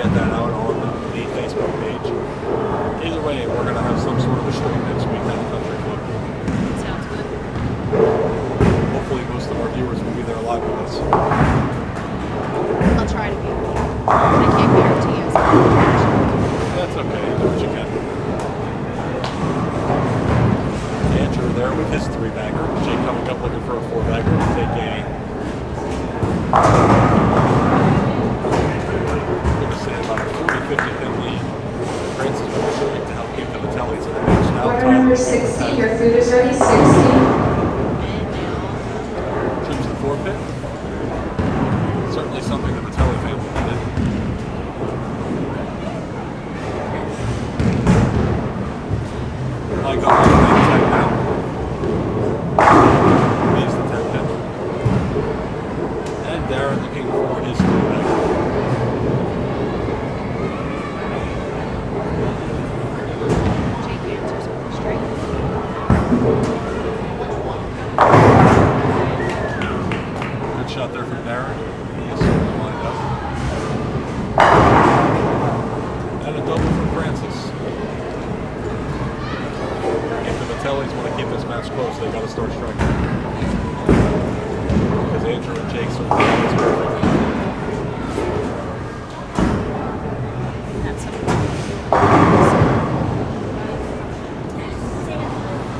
Speaker 5: get that out on the Facebook page. Either way, we're going to have some sort of a stream next week at the Country Club.
Speaker 8: Sounds good.
Speaker 5: Hopefully most of our viewers will be there live with us.
Speaker 8: I'll try to be. I can't guarantee us.
Speaker 5: That's okay, you do what you can. Andrew there with his 3-bagger. Jake coming up looking for a 4-bagger to take a... We're going to say about a 40-50 pin lead. Francis will showing to help keep the Vitellis in the match now.
Speaker 6: Order number 60, your food is ready, 60.
Speaker 5: Trims the 4 pin. Certainly something the Vitelli family needed. I got my lane 10 now. Leaves the 10 pin. And Darren looking for his 3-bagger.
Speaker 8: Jake answers with a straight.
Speaker 5: start striking. Because Andrew and Jake sort of perfect.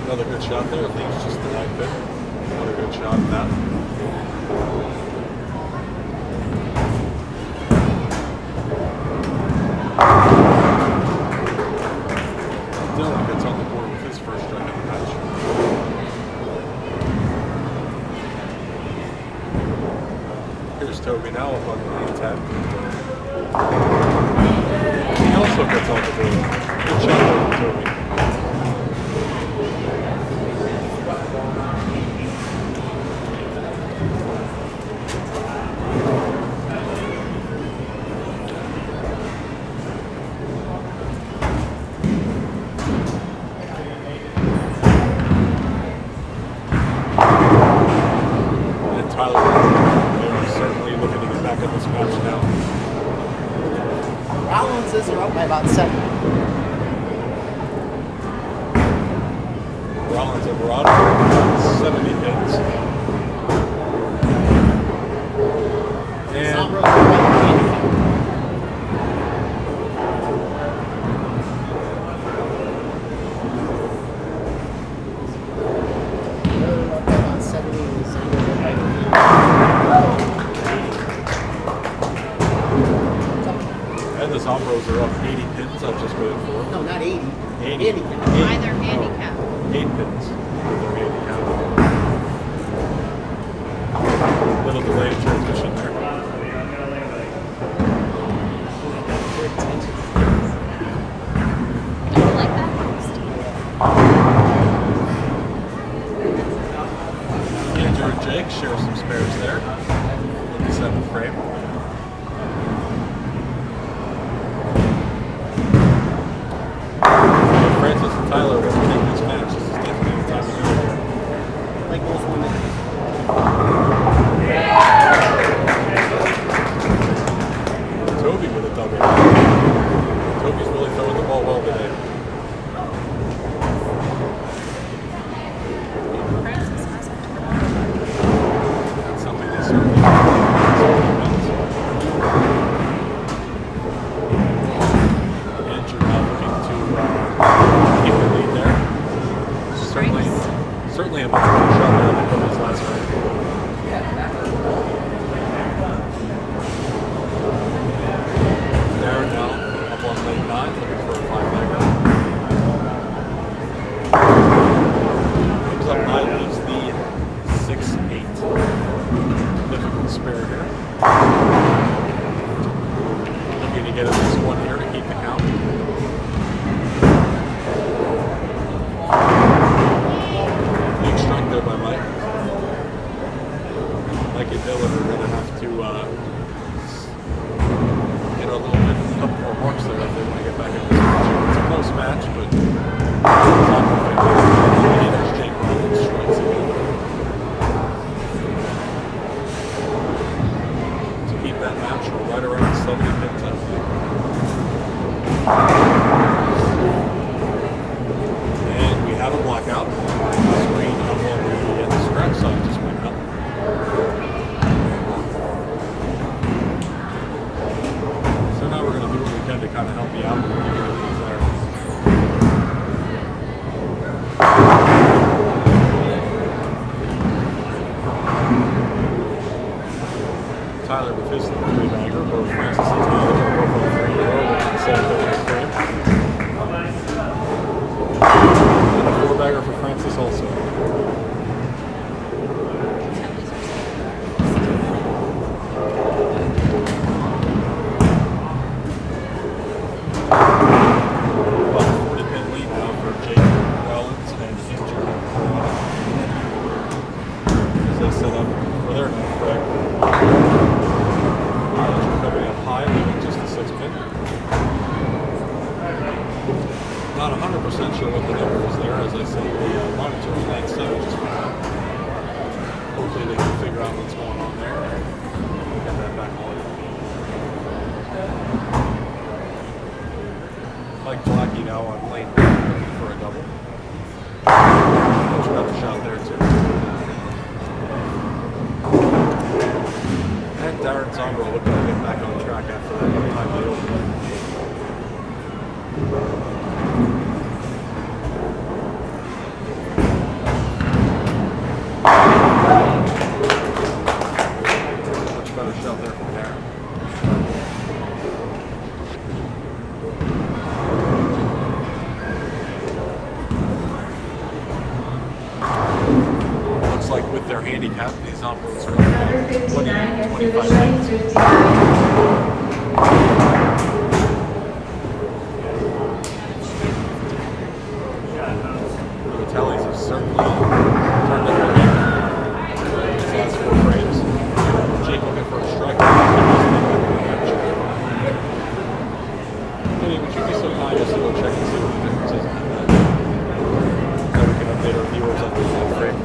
Speaker 5: Another good shot there. I think it's just the 9 pin. Another good shot at that. Dylan gets on the board with his first strike of the match. Here's Toby now up on the lead 10. He also gets on the board. Good shot there from Toby. Tyler, they're certainly looking to get back in this match now.
Speaker 1: Rollins is up by about 7.
Speaker 5: Rollins and Rod 70 pins. And the Zombros are up 80 pins. I've just waited for.
Speaker 1: No, not 80.
Speaker 5: 80.
Speaker 1: Handicap.
Speaker 7: Either handicap.
Speaker 5: 8 pins with their handicap. Little delay in transmission there.
Speaker 7: Don't like that.
Speaker 5: Andrew and Jake share some spares there. 57th frame. Francis and Tyler will take this match. This is definitely the time to do it.
Speaker 1: Like most women.
Speaker 5: Toby with a double. Toby's really throwing the ball well today. That's something they certainly meant. Andrew now looking to keep the lead there. Certainly a much better shot there than from his last round. Darren now up on lane 9, looking for a 5-bagger. Comes up high, leaves the 6-8. Difficult spare here. Looking to get at least one here to keep the count. Big strike there by Mike. Mike and Dylan are going to have to get a little bit, a couple more marks there if they want to get back in this match. It's a close match, but it's not perfect. There's Jake Rollins strikes again. To keep that match right around 70 pins up. And we have a blackout. Screen up on the scratch side just went up. So now we're going to do what we can to kind of help you out with the things there. Tyler with his 3-bagger, both Francis and Tyler are both on 3-0 with the same frame. And a 4-bagger for Francis also. About a 40-pin lead now for Jake Rollins and Andrew as they set up for their next frag. Coming up high, leaving just the 6-pin. Not 100% sure what the number is there. As I say, the monitor on lane 7 just went up. Hopefully they can figure out what's going on there and get that back on. Mike Blackie now on lane 9 looking for a double. Got the shot shot there too. And Darren Zombro looking to get back on track after that untimely opener. Much better shot there from Darren. Looks like with their handicap, these Zombros are
Speaker 6: Number
Speaker 5: 20,
Speaker 6: 59 gets
Speaker 5: 25
Speaker 6: division
Speaker 5: points.
Speaker 6: 59.
Speaker 5: The Vitellis have certainly turned up the game these last 4 frames. Jake looking for a strike. Hey, would you be so kind as to go check and see what the difference is in that match? So we can update our viewers on the frame.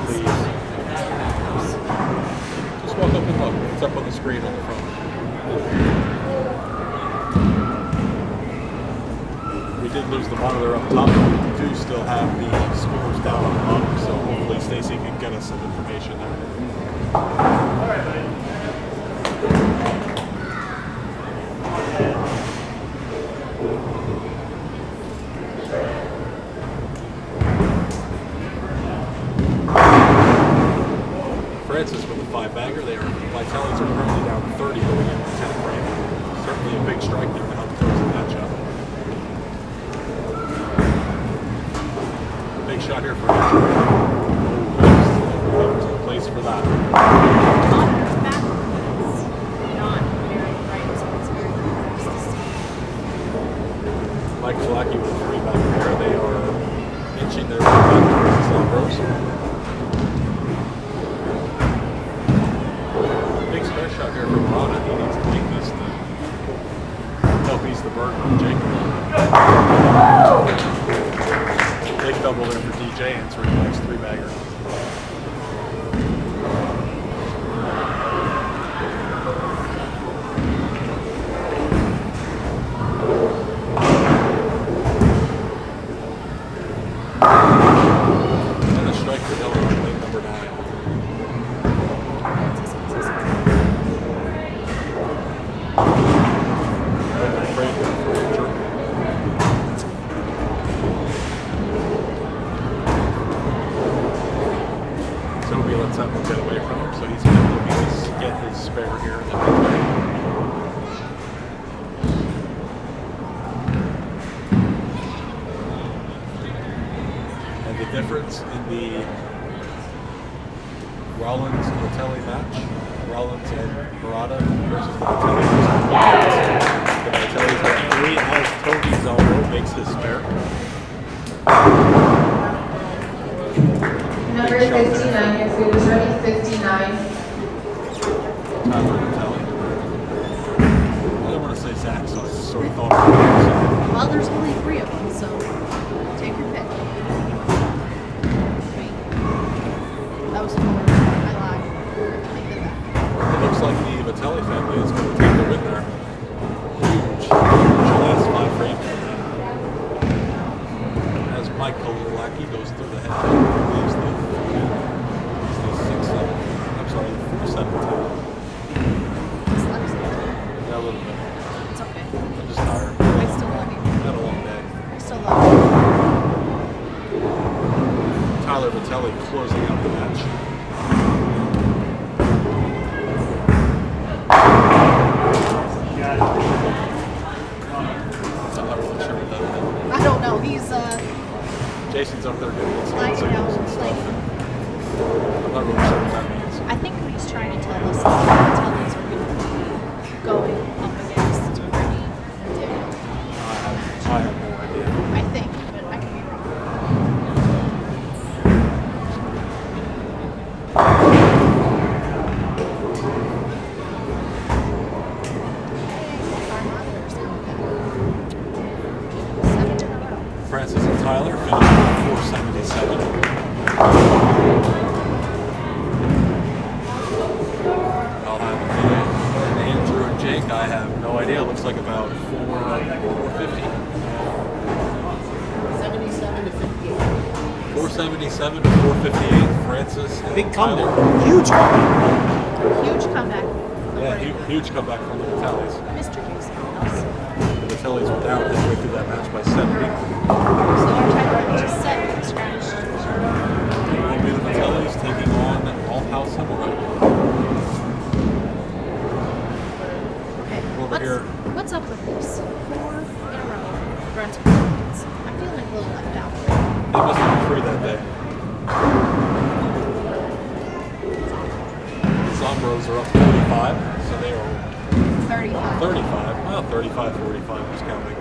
Speaker 5: Please. Just walk up and look. It's up on the screen on the front. We did lose the monitor up top, but we do still have the scores down on the bottom, so hopefully Stacy can get us some information there. Francis with a 5-bagger. They are Vitellis are currently down 30 going into the 10th frame. Certainly a big strike there to help close the match up. Big shot here for Andrew. Oh, to the place for that.
Speaker 8: Monitor's backwards. Not very bright, so it's very nice to see.
Speaker 5: Mike Chacko with a 3-bagger here. They are inching their way back towards the Zombros. Big spare shot here from Rana. He needs to make this to help ease the burden on Jacob. Big double there for DJ answering the next 3-bagger. And a strike for Dylan on lane number 9. Open frame there for Andrew. Toby lets that one get away from him, so he's going to get his spare here in the big frame. And the difference in the Rollins-Vitelli match, Rollins and Murata versus the Vitellis. The Vitellis got 3 as Toby Zombro makes his spare.
Speaker 6: Number
Speaker 5: Big shot there.
Speaker 6: 59, your food is ready. 59.
Speaker 5: Tyler Vitelli. I didn't want to say Zach, so I sort of thought of
Speaker 8: Well, there's only 3 of them, so take your pick. Wait. That was 4. I lied. Take that back.
Speaker 5: it. Looks like the Vitelli family is going to take the win there. Huge last 5 frames for them. As Mike Kolacki goes through the head, leaves the 6-7. I'm sorry, the 4-7 too. Yeah, a little bit.
Speaker 8: It's okay.
Speaker 5: I'm just tired.
Speaker 8: I still love you.
Speaker 5: Had a long day.
Speaker 8: I still love you.
Speaker 5: Tyler Vitelli closing out the match. I'm not really sure what that is.
Speaker 8: I don't know. He's
Speaker 5: Jason's up there doing some
Speaker 8: Like,
Speaker 5: signals and
Speaker 8: like-
Speaker 5: stuff. And I'm not really sure what that means.
Speaker 8: I think what he's trying to tell us is that the Tellys are going to be going up against Brittany and Daniel.
Speaker 5: I have no idea.
Speaker 8: I think, but I could be wrong. Our monitors now back. 7 in a row.
Speaker 5: Francis and Tyler finished with 477. I'll have Andrew and Jake. I have no idea. It looks like about 450.
Speaker 1: 77 to 58.
Speaker 5: 477 to 458, Francis and
Speaker 1: Big
Speaker 5: Tyler.
Speaker 1: comeback. Huge comeback.
Speaker 8: Huge comeback.
Speaker 5: Yeah, huge comeback from the Vitellis.
Speaker 8: Mr. Jason House.
Speaker 5: The Vitellis were down halfway through that match by 70.
Speaker 8: So our title just set from scratch.
Speaker 5: It will be the Vitellis taking on Althouse Himmelreich.
Speaker 8: Okay.
Speaker 5: Over here.
Speaker 8: What's up with this? 4 in a row. Brunswick points. I'm feeling a little left out.
Speaker 5: They must have been free that day. Zombros are up 45, so they are
Speaker 8: 35.
Speaker 5: 35. Well, 35, 45, who's counting?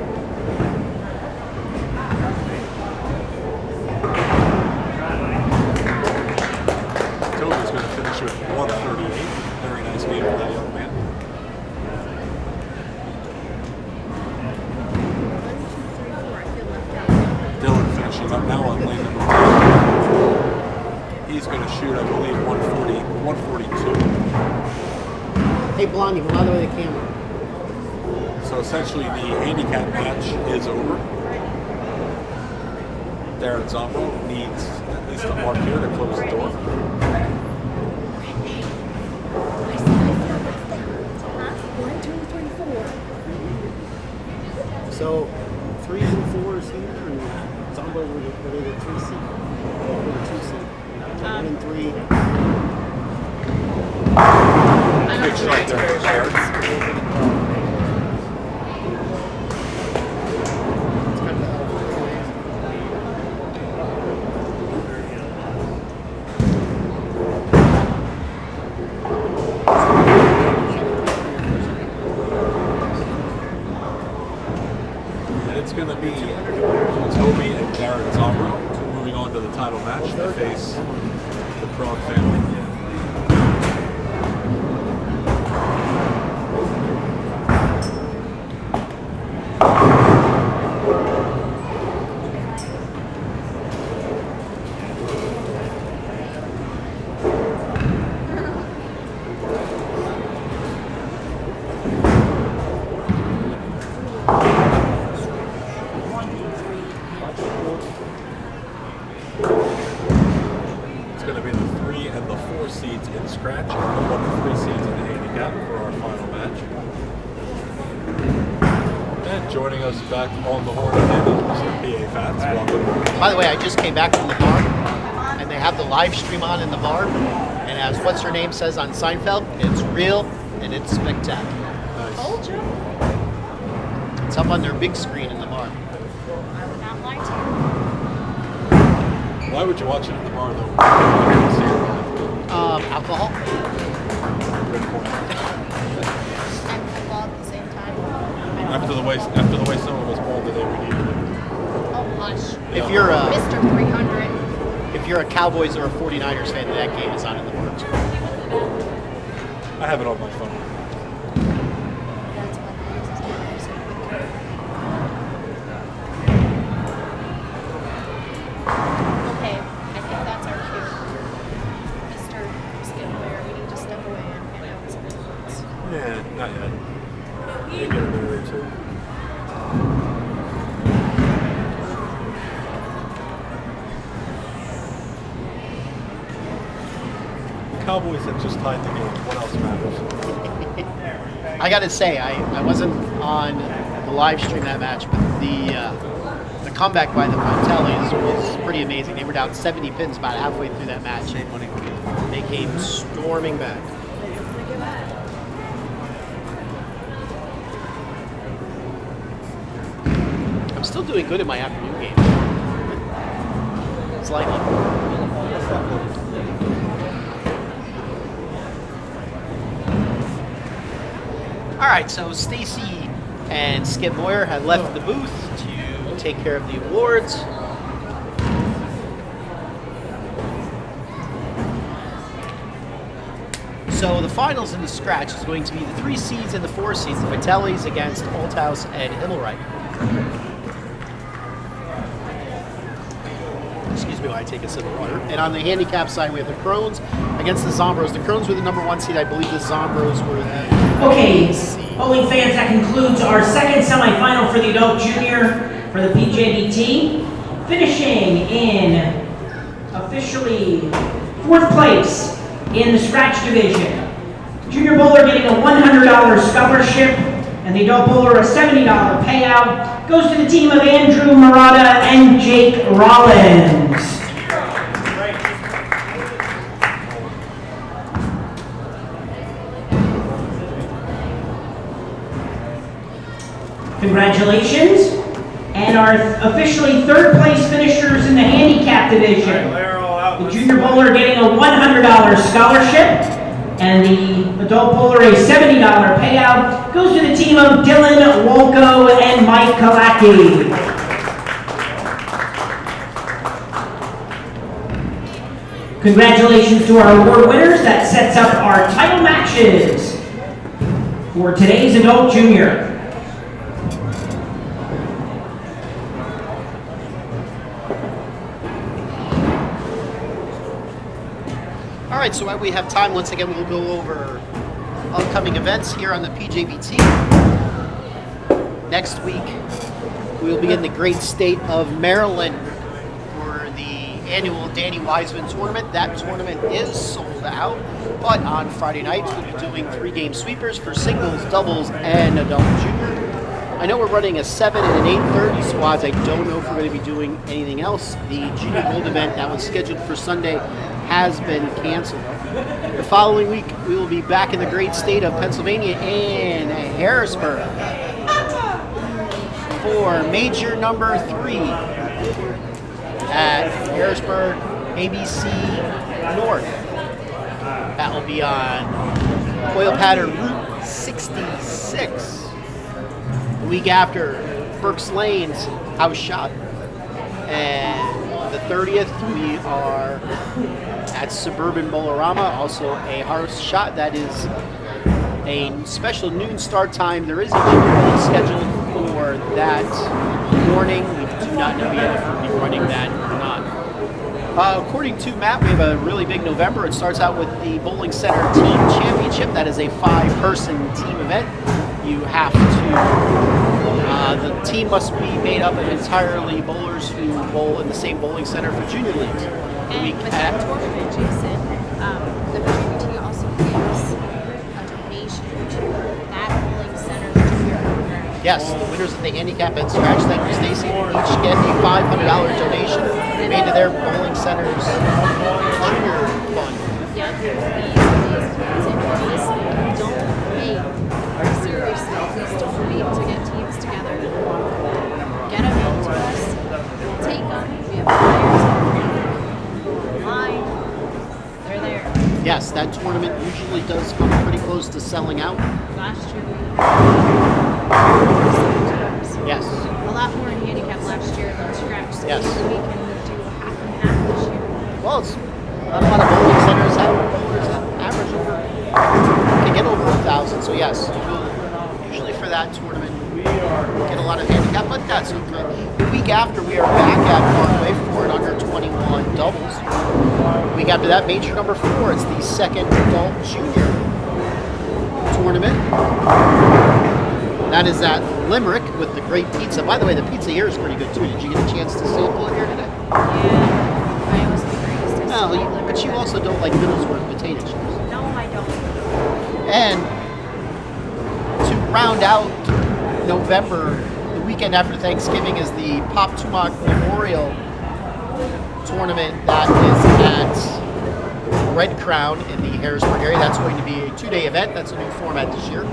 Speaker 5: Toby's going to finish with 138. Very nice game for that young man.
Speaker 8: 1, 2, 3, 4. I feel left out.
Speaker 5: Dylan finishing up now on lane number 2. He's going to shoot, I believe, 140, 142.
Speaker 1: Hey, Blondie, come out of the way of the camera.
Speaker 5: So essentially, the handicap match is over. Darren Zombro needs at least a mark here to close the door.
Speaker 1: So, 3s and 4s here, and Zombros were the 3 seed. Or the 2 seed. 1 and 3.
Speaker 5: Big strike there for Darren. And it's going to be Toby and Darren Zombro moving on to the title match. They face the Prague family. It's going to be the 3 and the 4 seeds in scratch, and the 1 and 3 seeds in the handicap for our final match. And joining us back on the horn again is Mr. P.A. Fats. Welcome.
Speaker 1: By the way, I just came back from the bar, and they have the live stream on in the bar. And as what's her name says on Seinfeld, it's real and it's spectacular.
Speaker 5: Nice.
Speaker 8: Told you.
Speaker 1: It's up on their big screen in the bar.
Speaker 8: I would not lie to you.
Speaker 5: Why would you watch it at the bar, though? You can see it.
Speaker 1: Alcohol.
Speaker 5: Good point.
Speaker 8: And football at the same time.
Speaker 5: After the way some of us bowled today, we needed it.
Speaker 8: Oh, hush.
Speaker 1: If you're a
Speaker 8: Mr. 300.
Speaker 1: if you're a Cowboys or a 49ers fan, that game is on in the bar too.
Speaker 5: I have it on my phone.
Speaker 8: That's what it is. Okay, I think that's our cue. Mr. Skidware, we need to step away and hand out some awards.
Speaker 5: Yeah, not yet. Maybe in a minute or two. The Cowboys have just tied the game. What else matters?
Speaker 1: I got to say, I wasn't on the live stream that match, but the comeback by the Vitellis was pretty amazing. They were down 70 pins about halfway through that match. They came storming back. I'm still doing good in my afternoon game. Slightly. All right, so Stacy and Skip Moyer had left the booth to take care of the awards. So the finals in the scratch is going to be the 3 seeds and the 4 seeds, the Vitellis against Althouse and Himmelreich. Excuse me while I take a sip of water. And on the handicap side, we have the Crones against the Zombros. The Crones were the number 1 seed. I believe the Zombros were the
Speaker 3: Okay, bowling fans, that concludes our second semifinal for the adult junior for the PJBT. Finishing in officially 4th place in the scratch division. Junior bowler getting a $100 scholarship, and the adult bowler a $70 payout goes to the team of Andrew Murata and Jake Rollins. Congratulations. And our officially 3rd place finishers in the handicap division. The junior bowler getting a $100 scholarship, and the adult bowler a $70 payout goes to the team of Dylan Wolko and Mike Kalaki. Congratulations to our award winners. That sets up our title matches for today's adult junior.
Speaker 1: All right, so while we have time, once again, we'll go over upcoming events here on the PJBT. Next week, we'll be in the great state of Maryland for the annual Danny Wiseman tournament. That tournament is sold out, but on Friday nights, we'll be doing 3-game sweepers for singles, doubles, and adult junior. I know we're running a 7 and an 8:30 squads. I don't know if we're going to be doing anything else. The Junior Gold event that was scheduled for Sunday has been canceled. The following week, we will be back in the great state of Pennsylvania in Harrisburg for major number 3 at Harrisburg ABC North. That will be on Oil Pattern Route 66. The week after, Berks Lane's house shot. And the 30th, we are at Suburban Bolorama, also a house shot. That is a special noon start time. There is a junior scheduled for that morning. We do not know yet if we'll be running that or not. According to Matt, we have a really big November. It starts out with the Bowling Center Team Championship. That is a 5-person team event. You have to, the team must be made up of entirely bowlers who bowl in the same bowling center for junior leagues.
Speaker 8: And with that tournament, Jason, the PJBT also gives a donation to that bowling center's junior program.
Speaker 1: Yes, the winners of the handicap and scratch, thank you, Stacy, each get a $500 donation made to their bowling center's junior fund.
Speaker 8: Yep, please don't wait. Seriously, please don't wait to get teams together. Get them into us. We'll take them. We have players online. They're there.
Speaker 1: Yes, that tournament usually does come pretty close to selling out.
Speaker 8: Last year we
Speaker 1: Yes.
Speaker 8: a lot more in handicap last year than scratch, so
Speaker 1: Yes.
Speaker 8: maybe we can do half and half this year.
Speaker 1: Well, it's not a lot of bowling centers have bowlers that average over, can get over 1,000. So yes, usually for that tournament, get a lot of handicap, but that's okay. The week after, we are back at Parkway for an under 21 doubles. The week after that, major number 4, it's the second adult junior tournament. That is at Limerick with the great pizza. By the way, the pizza here is pretty good too. Did you get a chance to sample it here today?
Speaker 8: Yeah, I was the greatest.
Speaker 1: No, but you also don't like Middlesworth potato chips.
Speaker 8: No, I don't.
Speaker 1: And to round out November, the weekend after Thanksgiving, is the Pop Tumac Memorial Tournament that is at Red Crown in the Harrisburg area. That's going to be a 2-day event. That's a new format this year.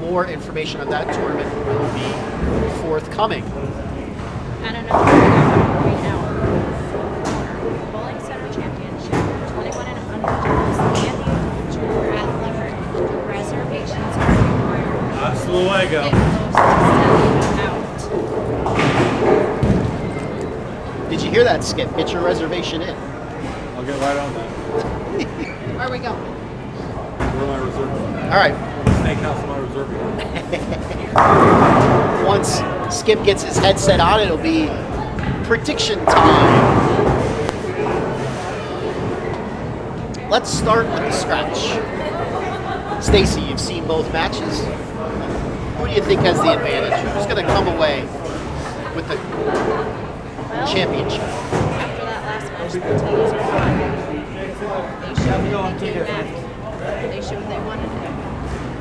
Speaker 1: More information on that tournament will be forthcoming.
Speaker 8: I don't know what we got right now. Bowling Center Championship, 21 and under doubles, and the junior at Limerick. Reservations are required.
Speaker 5: That's the way go.
Speaker 8: It goes to sell out.
Speaker 1: Did you hear that, Skip? Get your reservation in.
Speaker 5: I'll get right on that.
Speaker 8: Where are we going?
Speaker 5: Where am I reserved?
Speaker 1: All right.
Speaker 5: Steakhouse am I reserved?
Speaker 1: Once Skip gets his headset on, it'll be prediction time. Let's start with the scratch. Stacy, you've seen both matches. Who do you think has the advantage? Who's going to come away with the championship?
Speaker 8: After that last match, wish the Titties were on. They showed it, they came back. They showed they wanted it.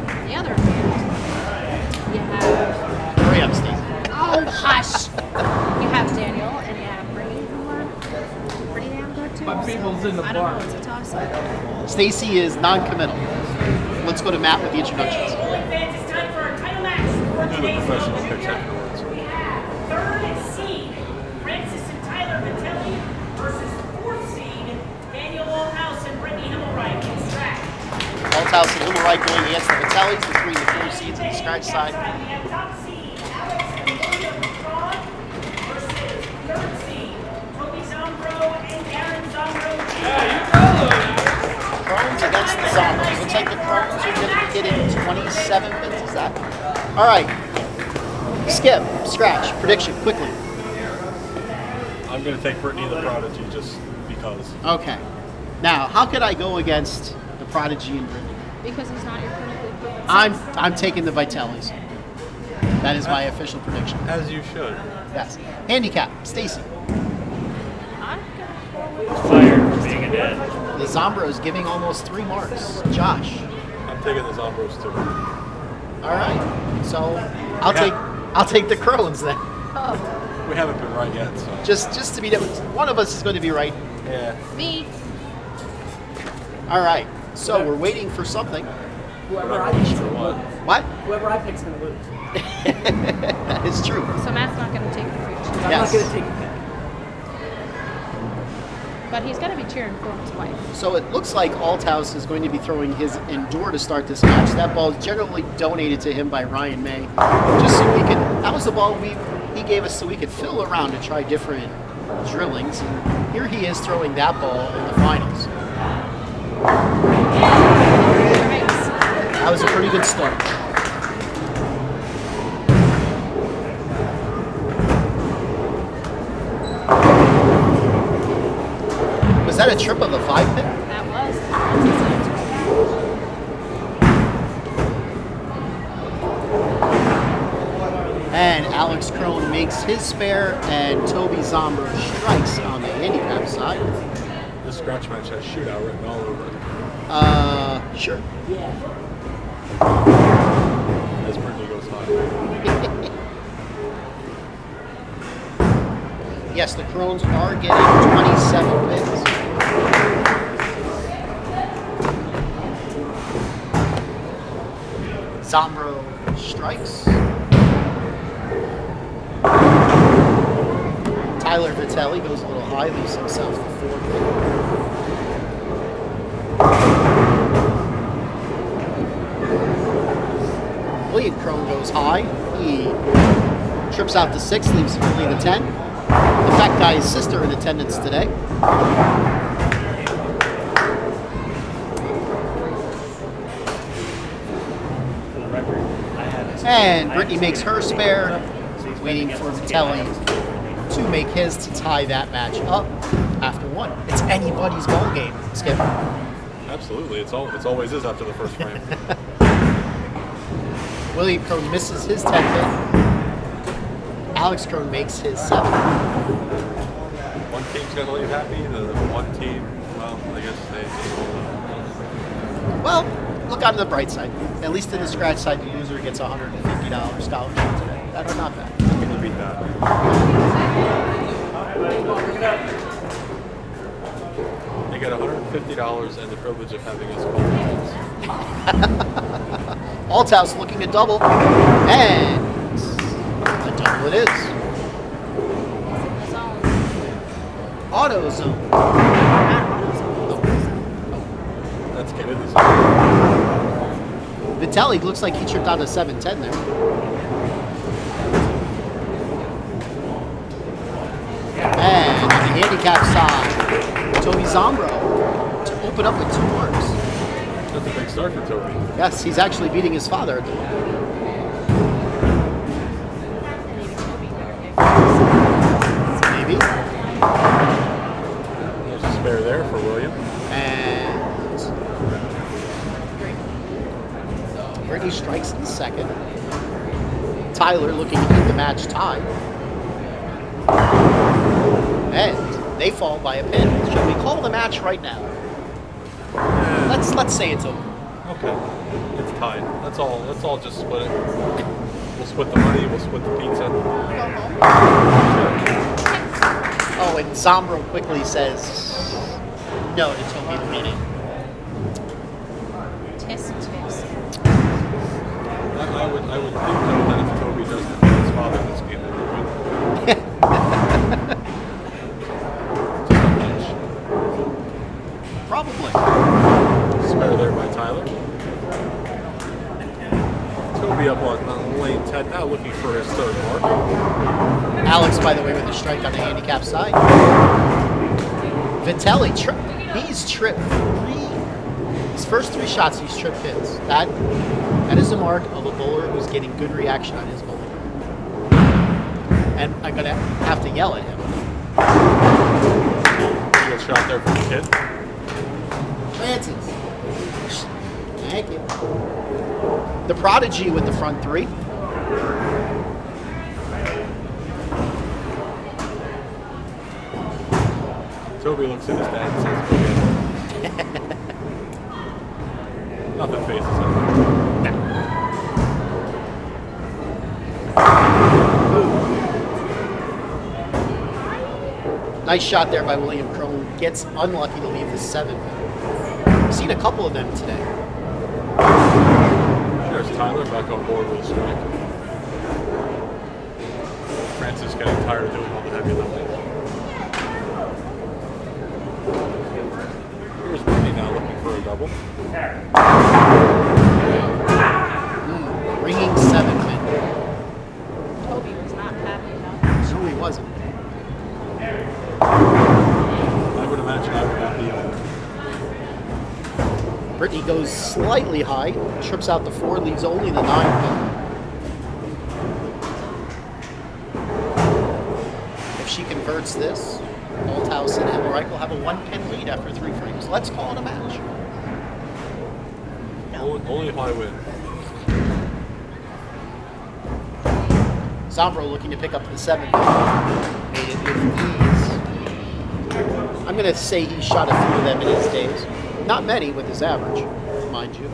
Speaker 8: On the other hand, you have...
Speaker 1: Hurry up, Steve.
Speaker 8: Oh, hush! You have Daniel and you have Brittany, who are pretty damn good too.
Speaker 4: My people's in the
Speaker 8: I don't
Speaker 4: bar.
Speaker 8: know, it's a toss-up.
Speaker 1: Stacy is non-committal. Let's go to Matt with the introductions.
Speaker 3: Bowling fans, it's time for our title match for
Speaker 5: Do the
Speaker 3: today's
Speaker 5: professional
Speaker 3: bowling.
Speaker 5: picks afterwards.
Speaker 3: We have third seed Francis and Tyler Vitelli versus fourth seed Daniel Althouse and Brittany Himmelreich in scratch.
Speaker 1: Althouse and Himmelreich going against the Vitellis, the 3 and 4 seeds on the scratch side.
Speaker 3: We have top seed Alex and William Cron versus third seed Toby Zombro and Darren Zombro Jr.
Speaker 1: Crones against the Zombros. Looks like the Crones are going to be getting 27 bits. Is that? All right. Skip, scratch, prediction, quickly.
Speaker 5: I'm going to take Brittany the Prodigy just because.
Speaker 1: Okay. Now, how could I go against the Prodigy and Brittany?
Speaker 8: Because he's not your clinically proven
Speaker 1: I'm taking the Vitellis. That is my official prediction.
Speaker 5: As you should.
Speaker 1: Yes. Handicap, Stacy.
Speaker 8: I'm gonna go with
Speaker 2: Fired for being a dad.
Speaker 1: The Zombros giving almost 3 marks. Josh.
Speaker 5: I'm taking the Zombros too.
Speaker 1: All right. So I'll take the Crones then.
Speaker 5: We haven't been right yet, so.
Speaker 1: Just to be one of us is going to be right.
Speaker 5: Yeah.
Speaker 8: me.
Speaker 1: All right. So we're waiting for something.
Speaker 4: Whoever I pick's gonna lose.
Speaker 1: What?
Speaker 4: Whoever I pick's gonna lose.
Speaker 1: That is true.
Speaker 8: So Matt's not gonna take the prediction.
Speaker 4: I'm
Speaker 1: Yes.
Speaker 4: not gonna take a pick.
Speaker 8: But he's gonna be cheering for his wife.
Speaker 1: So it looks like Althouse is going to be throwing his Endure to start this match. That ball is generally donated to him by Ryan May. Just so we could, that was the ball he gave us so we could fill around and try different drillings. And here he is throwing that ball in the finals. That was a pretty good start. Was that a trip of the 5 pin?
Speaker 8: That was.
Speaker 1: And Alex Crone makes his spare, and Toby Zombro strikes on the handicap side.
Speaker 5: This scratch match has shootout written all over it.
Speaker 1: Sure.
Speaker 5: As Brittany goes high.
Speaker 1: Yes, the Crones are getting 27 wins. Zombro strikes. Tyler Vitelli goes a little high, leaves himself the 4 pin. William Crone goes high. He trips out the 6, leaves only the 10. The fat guy's sister in attendance today.
Speaker 2: For the record, I have it.
Speaker 1: And Brittany makes her spare, waiting for Vitelli to make his to tie that match up after 1. It's anybody's ball game, Skip.
Speaker 5: Absolutely. It always is after the first frame.
Speaker 1: William Crone misses his 10 pin. Alex Crone makes his 7.
Speaker 5: One team's going to leave happy. The one team, well, I guess they.
Speaker 1: Well, look on the bright side. At least in the scratch side, the loser gets a $150 scholarship today. That's not bad.
Speaker 5: Can you beat that? They get $150 and the privilege of having us call balls.
Speaker 1: Althouse looking to double, and a double it is. Auto zone.
Speaker 5: Let's get in this.
Speaker 1: Vitelli looks like he tripped out a 7-10 there. And on the handicap side, Toby Zombro to open up with 2 marks.
Speaker 5: That's a big start for Toby.
Speaker 1: Yes, he's actually beating his father at the moment. Maybe.
Speaker 5: There's a spare there for William.
Speaker 1: And Brittany strikes in the second. Tyler looking to keep the match tied. And They fall by a pin. Should we call the match right now? Let's say it's over.
Speaker 5: Okay. It's tied. Let's all just split it. We'll split the money, we'll split the pizza.
Speaker 1: Oh, and Zombro quickly says no to Toby remaining.
Speaker 8: Tisk, tisk.
Speaker 5: I would think though that if Toby does defeat his father in this game, then he'll win. Just a hunch.
Speaker 1: Probably.
Speaker 5: Spare there by Tyler. Toby up on lane 10 now, looking for his third mark.
Speaker 1: Alex, by the way, with the strike on the handicap side. Vitelli, he's tripped his first 3 shots, he's tripped hits. That is the mark of a bowler who's getting good reaction on his bowling. And I'm going to have to yell at him.
Speaker 5: Good shot there from the kid.
Speaker 1: Francis. Thank you. The Prodigy with the front 3.
Speaker 5: Toby looks at his dad and says, "Go get it." Nothing phases him.
Speaker 1: Nice shot there by William Crone. Gets unlucky to leave the 7. I've seen a couple of them today.
Speaker 5: There's Tyler back on board with a strike. Francis getting tired of doing all the heavy lifting. Here's Brittany now looking for a double.
Speaker 1: Ringing 7 pin.
Speaker 8: Toby was not happy about that.
Speaker 1: No, he wasn't.
Speaker 5: I would imagine I would not be on.
Speaker 1: Brittany goes slightly high, trips out the 4, leaves only the 9 pin. If she converts this, Althouse and Hemmerreich will have a 1-pin lead after 3 frames. Let's call it a match.
Speaker 5: Only if I win.
Speaker 1: Zombro looking to pick up the 7 pin. Made it with ease. I'm going to say he shot a few of them in his days. Not many with his average, mind you.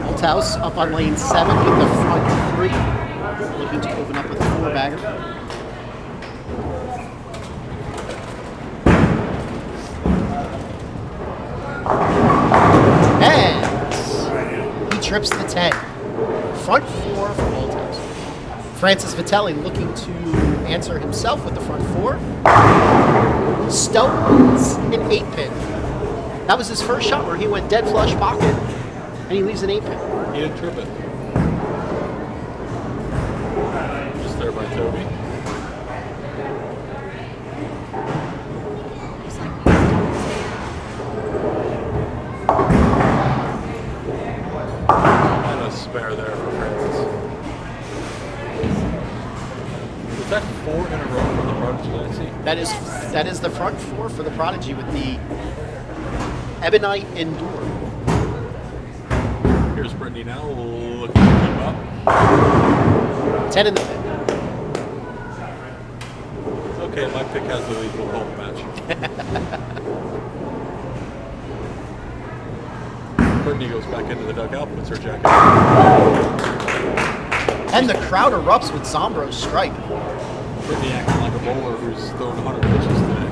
Speaker 1: Althouse up on lane 7 with the front 3. Looking to open up with a 4-bagger. And he trips the 10. Front 4 for Althouse. Francis Vitelli looking to answer himself with the front 4. Stones an 8-pin. That was his first shot where he went dead flush pocket and he leaves an 8-pin.
Speaker 5: He didn't trip it. Just there by Toby.
Speaker 8: Looks like
Speaker 5: And a spare there for Francis. Is that 4 in a row for the Prodigy, I see?
Speaker 1: That is the front 4 for the Prodigy with the Ebonite Endure.
Speaker 5: Here's Brittany now, looking to keep up.
Speaker 1: 10 in the pin.
Speaker 5: Okay, my pick has the lead, we'll call the match. Brittany goes back into the dugout, puts her jacket on.
Speaker 1: And the crowd erupts with Zombro's strike.
Speaker 5: Brittany acting like a bowler who's thrown 100 pitches today.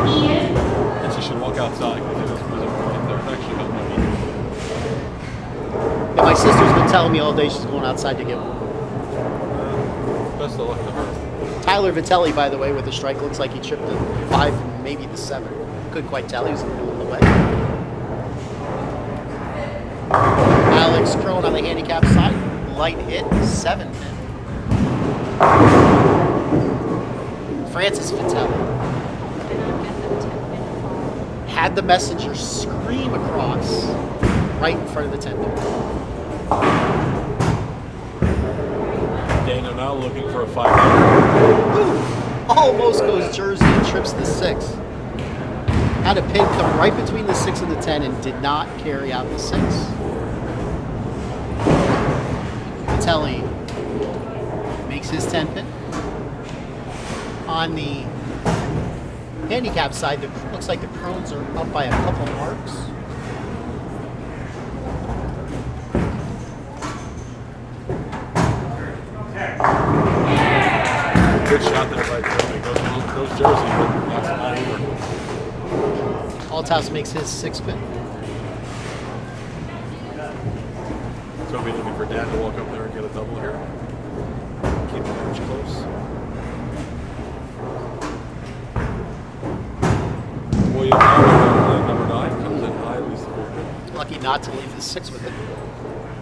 Speaker 6: Ian,
Speaker 5: And she should walk outside because it was miserable in there. It's actually not no heat.
Speaker 1: Yeah, my sister's been telling me all day she's going outside to get one.
Speaker 5: Best of luck to her.
Speaker 1: Tyler Vitelli, by the way, with the strike, looks like he tripped the 5, maybe the 7. Couldn't quite tell, he was in the middle of the way. Alex Crone on the handicap side, light hit, 7 pin. Francis Vitelli had the messenger scream across right in front of the 10 pin.
Speaker 5: Dana now looking for a 5.
Speaker 1: Ooh, almost goes Jersey and trips the 6. Had a pin come right between the 6 and the 10 and did not carry out the 6. Vitelli makes his 10 pin. On the handicap side, looks like the Crones are up by a couple marks.
Speaker 5: Good shot there by Toby. Goes Jersey, but knocks him out over.
Speaker 1: Althouse makes his 6 pin.
Speaker 5: Toby looking for Dad to walk up there and get a double here. Keep the match close. William Howard, number 9, comes in high, leads the 4 pin.
Speaker 1: Lucky not to leave the 6 with it.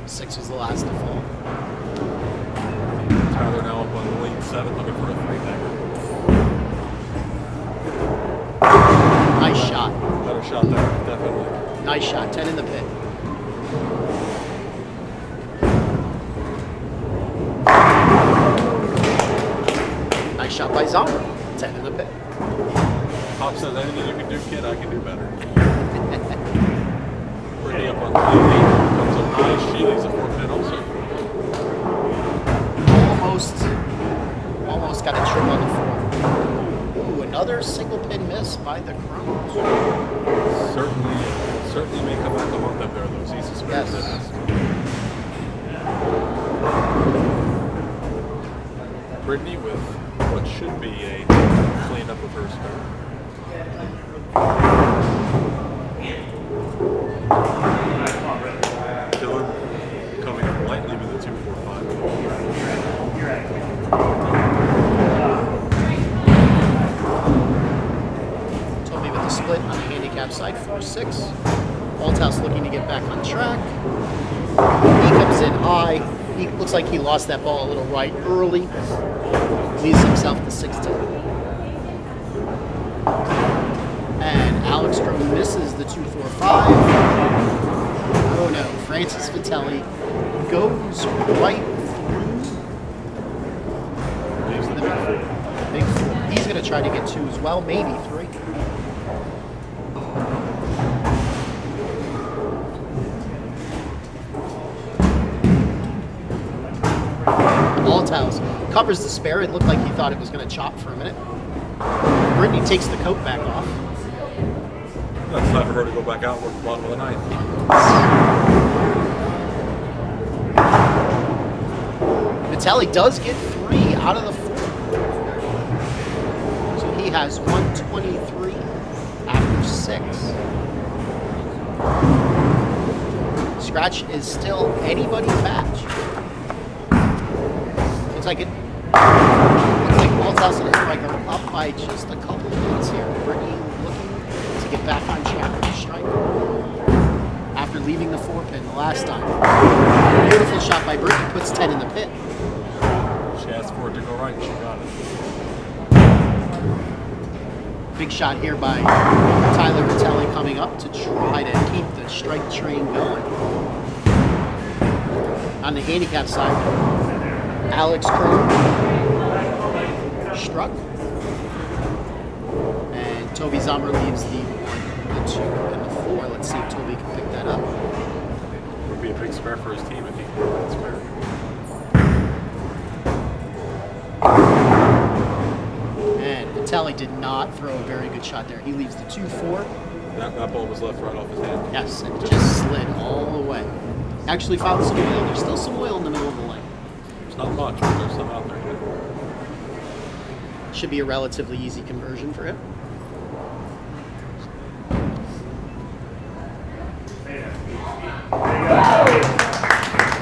Speaker 1: 6 was the last to fall.
Speaker 5: Tyler now up on lane 7, looking for a 3-bagger.
Speaker 1: Nice shot.
Speaker 5: Better shot there, definitely.
Speaker 1: Nice shot. 10 in the pit. Nice shot by Zombie. 10 in the pit.
Speaker 5: Pop says, anything you can do, kid, I can do better. Brittany up on lane 8, comes up high, she leads the 4 pin also.
Speaker 1: Almost got a trim on the 4. Ooh, another single pin miss by the Crones.
Speaker 5: Certainly may come back among them there, those easy spares.
Speaker 1: Yes.
Speaker 5: Brittany with what should be a clean up of her spare. Dylan coming up light, leaving the 2-4-5.
Speaker 1: Toby with the split on the handicap side, 4-6. Althouse looking to get back on track. He comes in high. He looks like he lost that ball a little right early. Leaves himself to 16. And Alex Crone misses the 2-4-5. Oh no, Francis Vitelli goes right through
Speaker 5: Leaves the
Speaker 1: the
Speaker 5: big 4.
Speaker 1: big 4. He's going to try to get 2 as well, maybe 3. Althouse covers the spare. It looked like he thought it was going to chop for a minute. Brittany takes the coat back off.
Speaker 5: That's time for her to go back out, work the bottom of the 9th.
Speaker 1: Vitelli does get 3 out of the 4. So he has 123 after 6. Scratch is still anybody's match. Looks like Althouse and Henrik are up by just a couple points here. Brittany looking to get back on track with the strike after leaving the 4 pin the last time. Beautiful shot by Brittany, puts 10 in the pit.
Speaker 5: She asked for it to go right, and she got it.
Speaker 1: Big shot here by Tyler Vitelli coming up to try to keep the strike train going. On the handicap side, Alex Crone struck. And Toby Zombra leaves the 1, the 2, and the 4. Let's see if Toby can pick that up.
Speaker 5: Would be a big spare for his team if he can get that spare.
Speaker 1: And Vitelli did not throw a very good shot there. He leaves the 2-4.
Speaker 5: That ball was left right off his hand.
Speaker 1: Yes, and just slid all the way. Actually found some oil. There's still some oil in the middle of the lane.
Speaker 5: It's not much, but there's some out there.
Speaker 1: Should be a relatively easy conversion for him.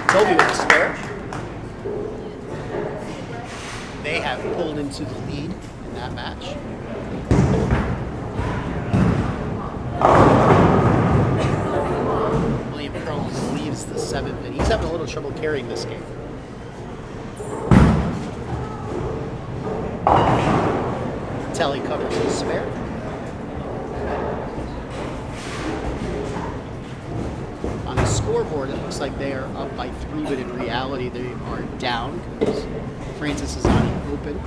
Speaker 1: Toby with a spare. They have pulled into the lead in that match. William Crone leaves the 7th, and he's having a little trouble carrying this game. Telly covers his spare. On the scoreboard, it looks like they are up by 3, but in reality, they are down because Francis is on open.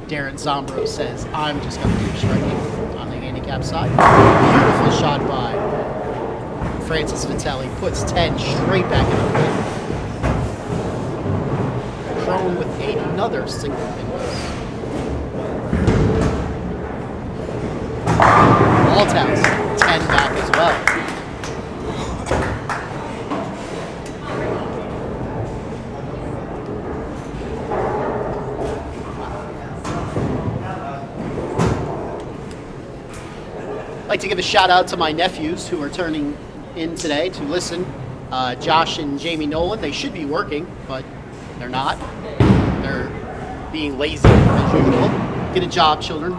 Speaker 1: Darren Zombro says, I'm just going to keep striking on the handicap side. Beautiful shot by Francis Vitelli puts 10 straight back in the pit. Crone with another single pin miss. Malthouse, 10 back as well. I'd like to give a shout out to my nephews who are turning in today to listen. Josh and Jamie Nolan, they should be working, but they're not. They're being lazy as usual. Get a job, children.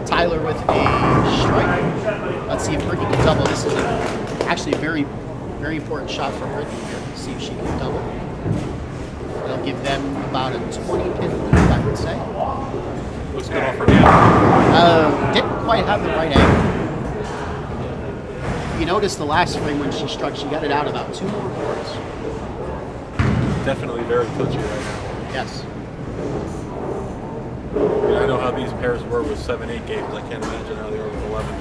Speaker 1: Tyler with a strike. Let's see if Brittany can double. This is actually a very, very important shot for Brittany here. See if she can double. It'll give them about a 20-pin lead, I would say.
Speaker 5: Looks good off her hand.
Speaker 1: Didn't quite have the right angle. You notice the last frame when she struck, she got it out about 2 more boards.
Speaker 5: Definitely very touchy right now.
Speaker 1: Yes.
Speaker 5: I know how these pairs were with 7-8 games. I can't imagine how they are with 11.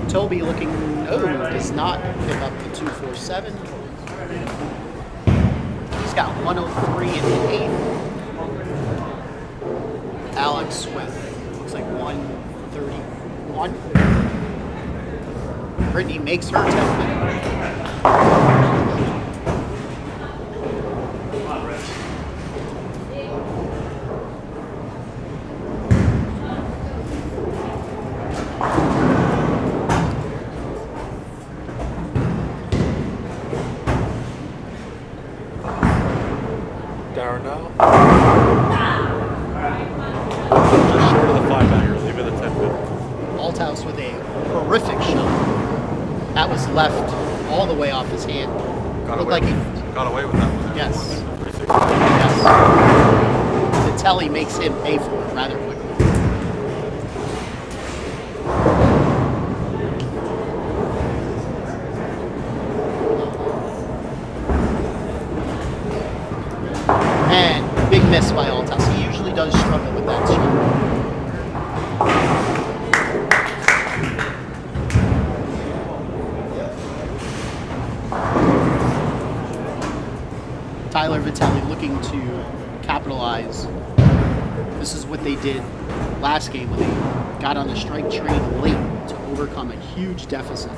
Speaker 1: Toby looking, does not pick up the 247. He's got 103 in the 8th. Alex with, looks like 131. Brittany makes her 10th.
Speaker 5: Just short of the 5-bagger, leave it at 10-pin.
Speaker 1: Althouse with a horrific shot. That was left all the way off his hand.
Speaker 5: Got
Speaker 1: Looked
Speaker 5: away,
Speaker 1: like he,
Speaker 5: got away with that one. There.
Speaker 1: yes,
Speaker 5: 360.
Speaker 1: yes. Vitelli makes him pay for it rather quickly. And big miss by Althouse. He usually does struggle with that shot. Tyler Vitelli looking to capitalize. This is what they did last game when they got on the strike train late to overcome a huge deficit.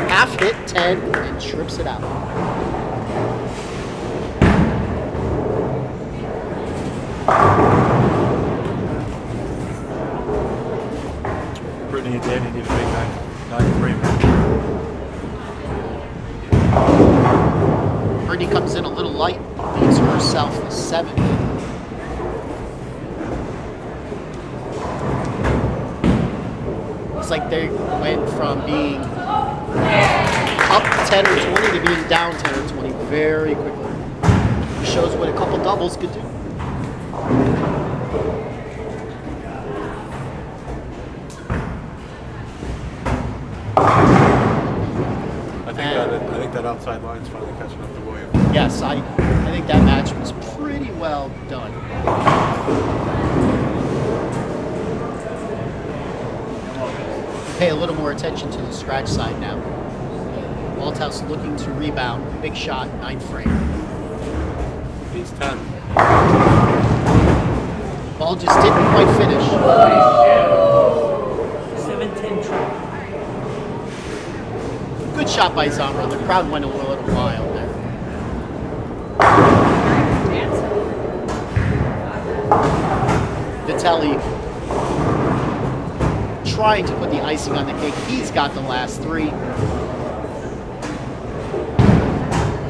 Speaker 1: Half hit 10 and trips it out.
Speaker 5: Brittany and Danny need a big 9 frame.
Speaker 1: Brittany comes in a little light, leaves herself a 7. Looks like they went from being up 10 or 20 to being down 10 or 20 very quickly. It shows what a couple doubles could do.
Speaker 5: I think that outside line's finally catching up to Williams.
Speaker 1: Yes, I think that match was pretty well done. Pay a little more attention to the scratch side now. Althouse looking to rebound. Big shot, 9th frame.
Speaker 5: He's 10.
Speaker 1: Ball just didn't quite finish.
Speaker 4: 7-10 trip.
Speaker 1: Good shot by Zambra. The crowd went a little wild there. Vitelli trying to put the icing on the cake. He's got the last 3.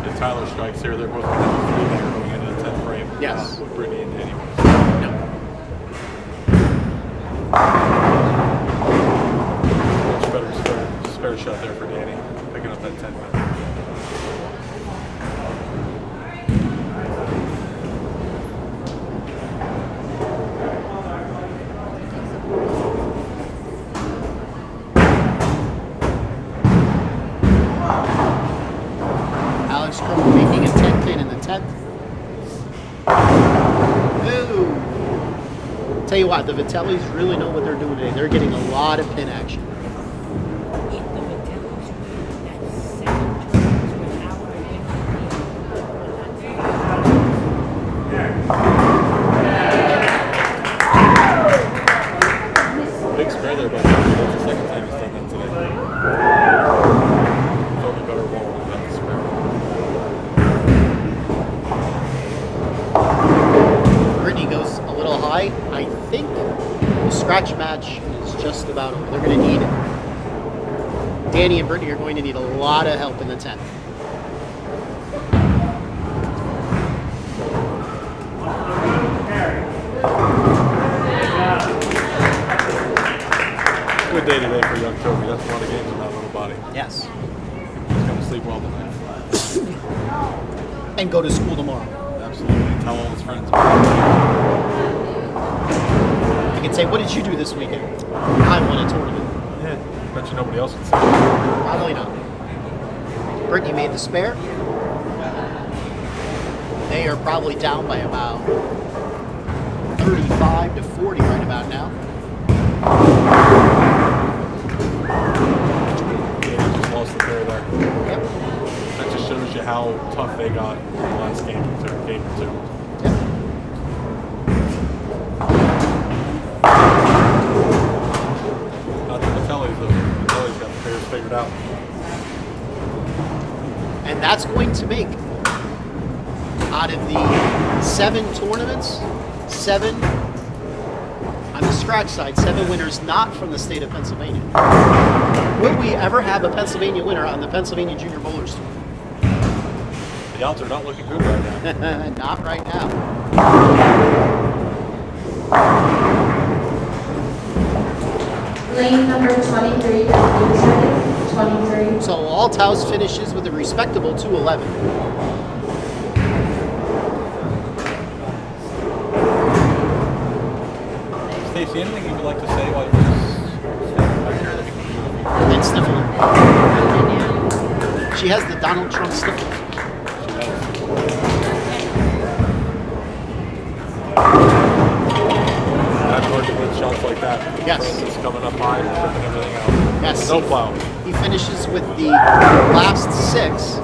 Speaker 5: The Tyler strikes here. They're both going to 3-bagger going into the 10th frame.
Speaker 1: Yes.
Speaker 5: With Brittany and Danny.
Speaker 1: No.
Speaker 5: Much better spare shot there for Danny. Picking up that 10-pin.
Speaker 1: Ooh. Tell you what, the Vitellis really know what they're doing today. They're getting a lot of pin action.
Speaker 4: If the Vitellis win, that's 7 tournaments without a
Speaker 5: Big spare there, but that's the second time he's done that today. Totally better ball than that spare.
Speaker 1: Brittany goes a little high. I think the scratch match is just about over. They're going to need, Danny and Brittany are going to need a lot of help in the 10th.
Speaker 5: Good day today for young Toby. That's a lot of games in that little body.
Speaker 1: Yes.
Speaker 5: He's going to sleep well tonight.
Speaker 1: And go to school tomorrow.
Speaker 5: Absolutely. Tell all his friends.
Speaker 1: You can say, what did you do this weekend? I won a tournament.
Speaker 5: Yeah. Bet you nobody else can say.
Speaker 1: Probably not. Brittany made the spare. They are probably down by about 35 to 40 right about now.
Speaker 5: Yeah, he just lost the pair there.
Speaker 1: Yep.
Speaker 5: That just shows you how tough they got in the last game or two.
Speaker 1: Yep.
Speaker 5: Not the Vitellis, though. The Vitellis got the pairs figured out.
Speaker 1: And that's going to make, out of the 7 tournaments, 7 on the scratch side, 7 winners not from the state of Pennsylvania. Will we ever have a Pennsylvania winner on the Pennsylvania Junior Bowlers Tour?
Speaker 5: The odds are not looking good right now.
Speaker 1: Not right now.
Speaker 6: Lane number 23, 23.
Speaker 1: So Althouse finishes with a respectable 211.
Speaker 5: Stacey, anything you would like to say while you're standing back here looking at
Speaker 1: And sniffling. She has the Donald Trump sniffle.
Speaker 5: That's hard to hit shots like that.
Speaker 1: Yes.
Speaker 5: Francis coming up high and ripping everything out.
Speaker 1: Yes.
Speaker 5: No plow.
Speaker 1: He finishes with the last 6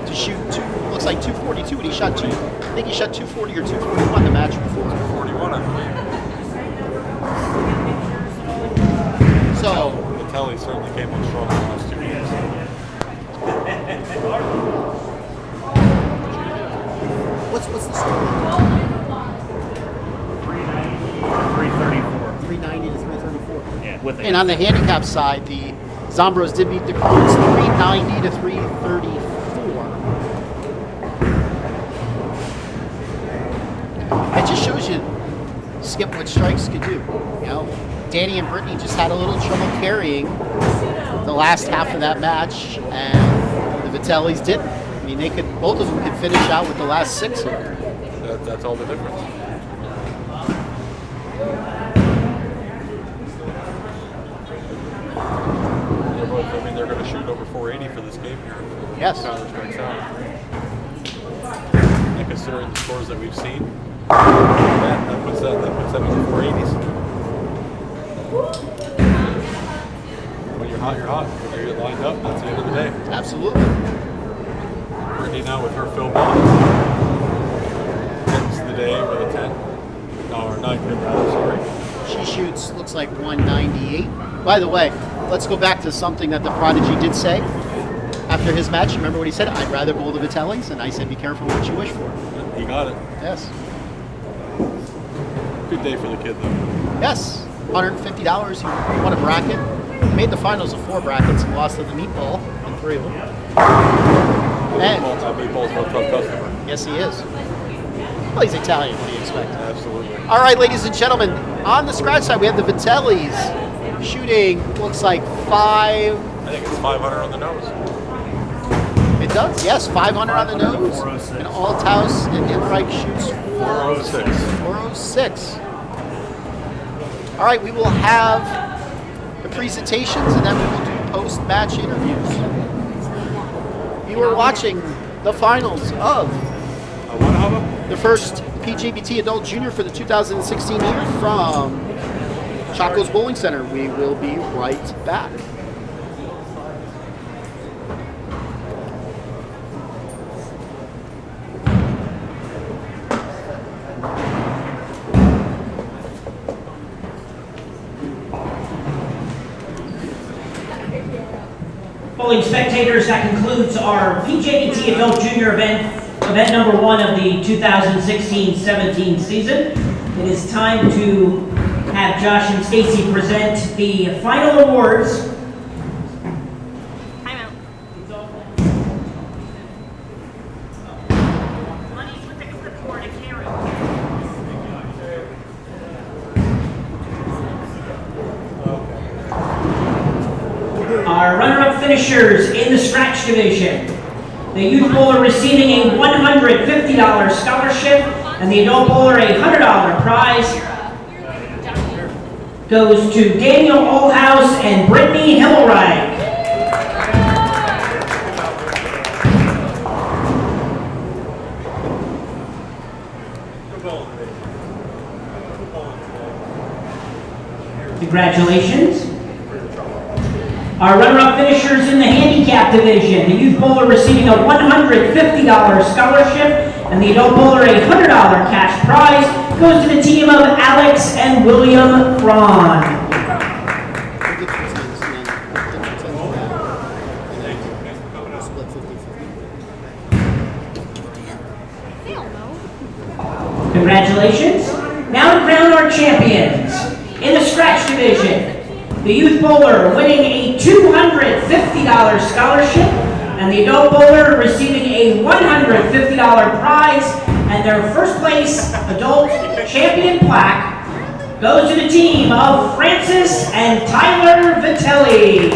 Speaker 1: to shoot looks like 242, and he shot I think he shot 240 or 241 the match before.
Speaker 5: 41, I believe.
Speaker 1: So,
Speaker 5: Vitelli certainly came on strong in the last 2 games.
Speaker 1: what's the score?
Speaker 2: 334.
Speaker 1: 390 to 334.
Speaker 2: Yeah, with
Speaker 1: And on the handicap side, the Zombros did beat the Crows 390 to 334. It just shows you skip what strikes could do. You know, Danny and Brittany just had a little trouble carrying the last half of that match, and the Vitellis didn't. I mean, both of them could finish out with the last 6 here.
Speaker 5: That's all the difference. They're going to shoot over 480 for this game here.
Speaker 1: Yes.
Speaker 5: Tyler strikes out. And considering the scores that we've seen, that puts them in the 480s. When you're hot, you're hot. When you're lined up, that's the end of the day.
Speaker 1: Absolutely.
Speaker 5: Brittany now with her fill ball ends the day with a 10. No, or 9 pin rather, sorry.
Speaker 1: She shoots, looks like 198. By the way, let's go back to something that the Prodigy did say after his match. You remember what he said? I'd rather bowl the Vitellis, and I said, be careful what you wish for.
Speaker 5: He got it.
Speaker 1: Yes.
Speaker 5: Good day for the kid, though.
Speaker 1: Yes. $150. He won a bracket. Made the finals of 4 brackets and lost to the meatball in 3 of them. And
Speaker 5: Meatball's one tough customer.
Speaker 1: yes, he is. Well, he's Italian. What do you expect?
Speaker 5: Absolutely.
Speaker 1: All right, ladies and gentlemen, on the scratch side, we have the Vitellis shooting, looks like 5.
Speaker 5: I think it's 500 on the nose.
Speaker 1: It does, yes, 500 on the nose.
Speaker 2: 406.
Speaker 1: And Althouse and Enright shoots
Speaker 5: 406.
Speaker 1: 406. All right, we will have the presentations, and then we will do post-match interviews. You are watching the finals of The first PJBT Adult Junior for the 2016 year from Chacko's Bowling Center. We will be right back.
Speaker 3: Bowling spectators, that concludes our PJBT Adult Junior event number 1 of the 2016-17 season. It is time to have Josh and Stacy present the final awards.
Speaker 8: Time out.
Speaker 3: Money's with the clipboard and Karen. Our runner-up finishers in the scratch division. The youth bowler receiving a $150 scholarship and the adult bowler a $100 prize goes to Daniel Olhouse and Brittany Himmelreich. Congratulations. Our runner-up finishers in the handicap division. The youth bowler receiving a $150 scholarship and the adult bowler a $100 cash prize goes to the team of Alex and William Braun.
Speaker 8: They don't know.
Speaker 3: Congratulations. Now to crown our champions. In the scratch division, the youth bowler winning a $250 scholarship and the adult bowler receiving a $150 prize, and their first place adult champion plaque goes to the team of Francis and Tyler Vitelli.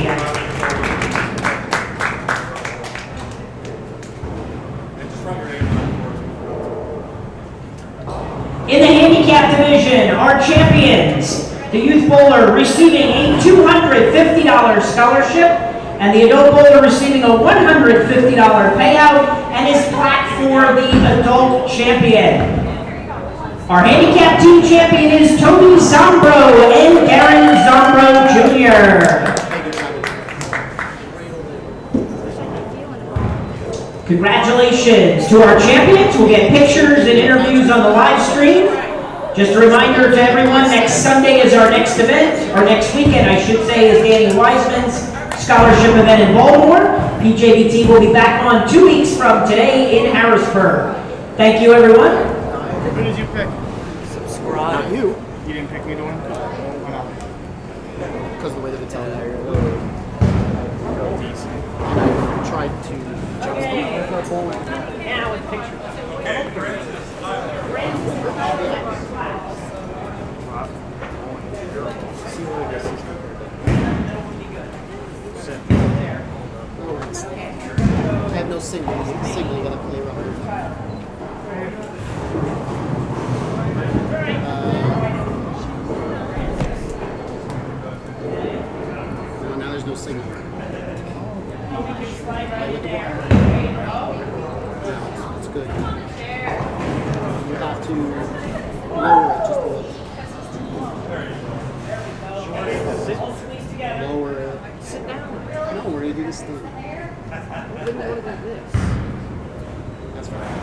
Speaker 3: In the handicap division, our champions, the youth bowler receiving a $250 scholarship and the adult bowler receiving a $150 payout and his plaque for the adult champion. Our handicap team champion is Tony Zombro and Darren Zombro Jr. Congratulations to our champions. We'll get pictures and interviews on the live stream. Just a reminder to everyone, next Sunday is our next event, or next weekend, I should say, is Danny Wiseman's scholarship event in Baltimore. PJBT will be back on 2 weeks from today in Harrisburg. Thank you, everyone.
Speaker 2: Who did you pick?
Speaker 1: Not you.
Speaker 2: You didn't pick me to win? Why not?
Speaker 1: Because of the way that it's telling you.
Speaker 2: Decent.
Speaker 1: I tried to
Speaker 3: Now with pictures.
Speaker 1: I have no signal. Signal, you gotta play around. Now there's no signal. Play with the wire. Now it's good. You have to lower it just a little. Lower it.
Speaker 4: Sit down.
Speaker 1: No, we're gonna do this thing.
Speaker 4: I didn't want to do this.
Speaker 1: That's right.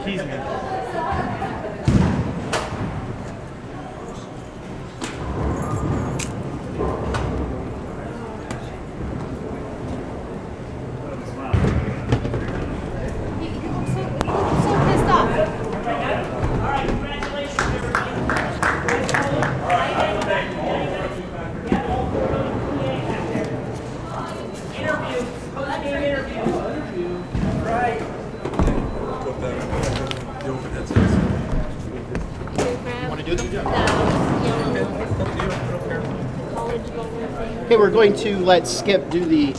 Speaker 2: Keys me.
Speaker 8: You look so pissed off.
Speaker 3: All right, congratulations, everybody. Interview, post-game interview. Right.
Speaker 5: Put that the open headsets.
Speaker 1: Want to do them?
Speaker 8: College bowler thing.
Speaker 1: Okay, we're going to let Skip do the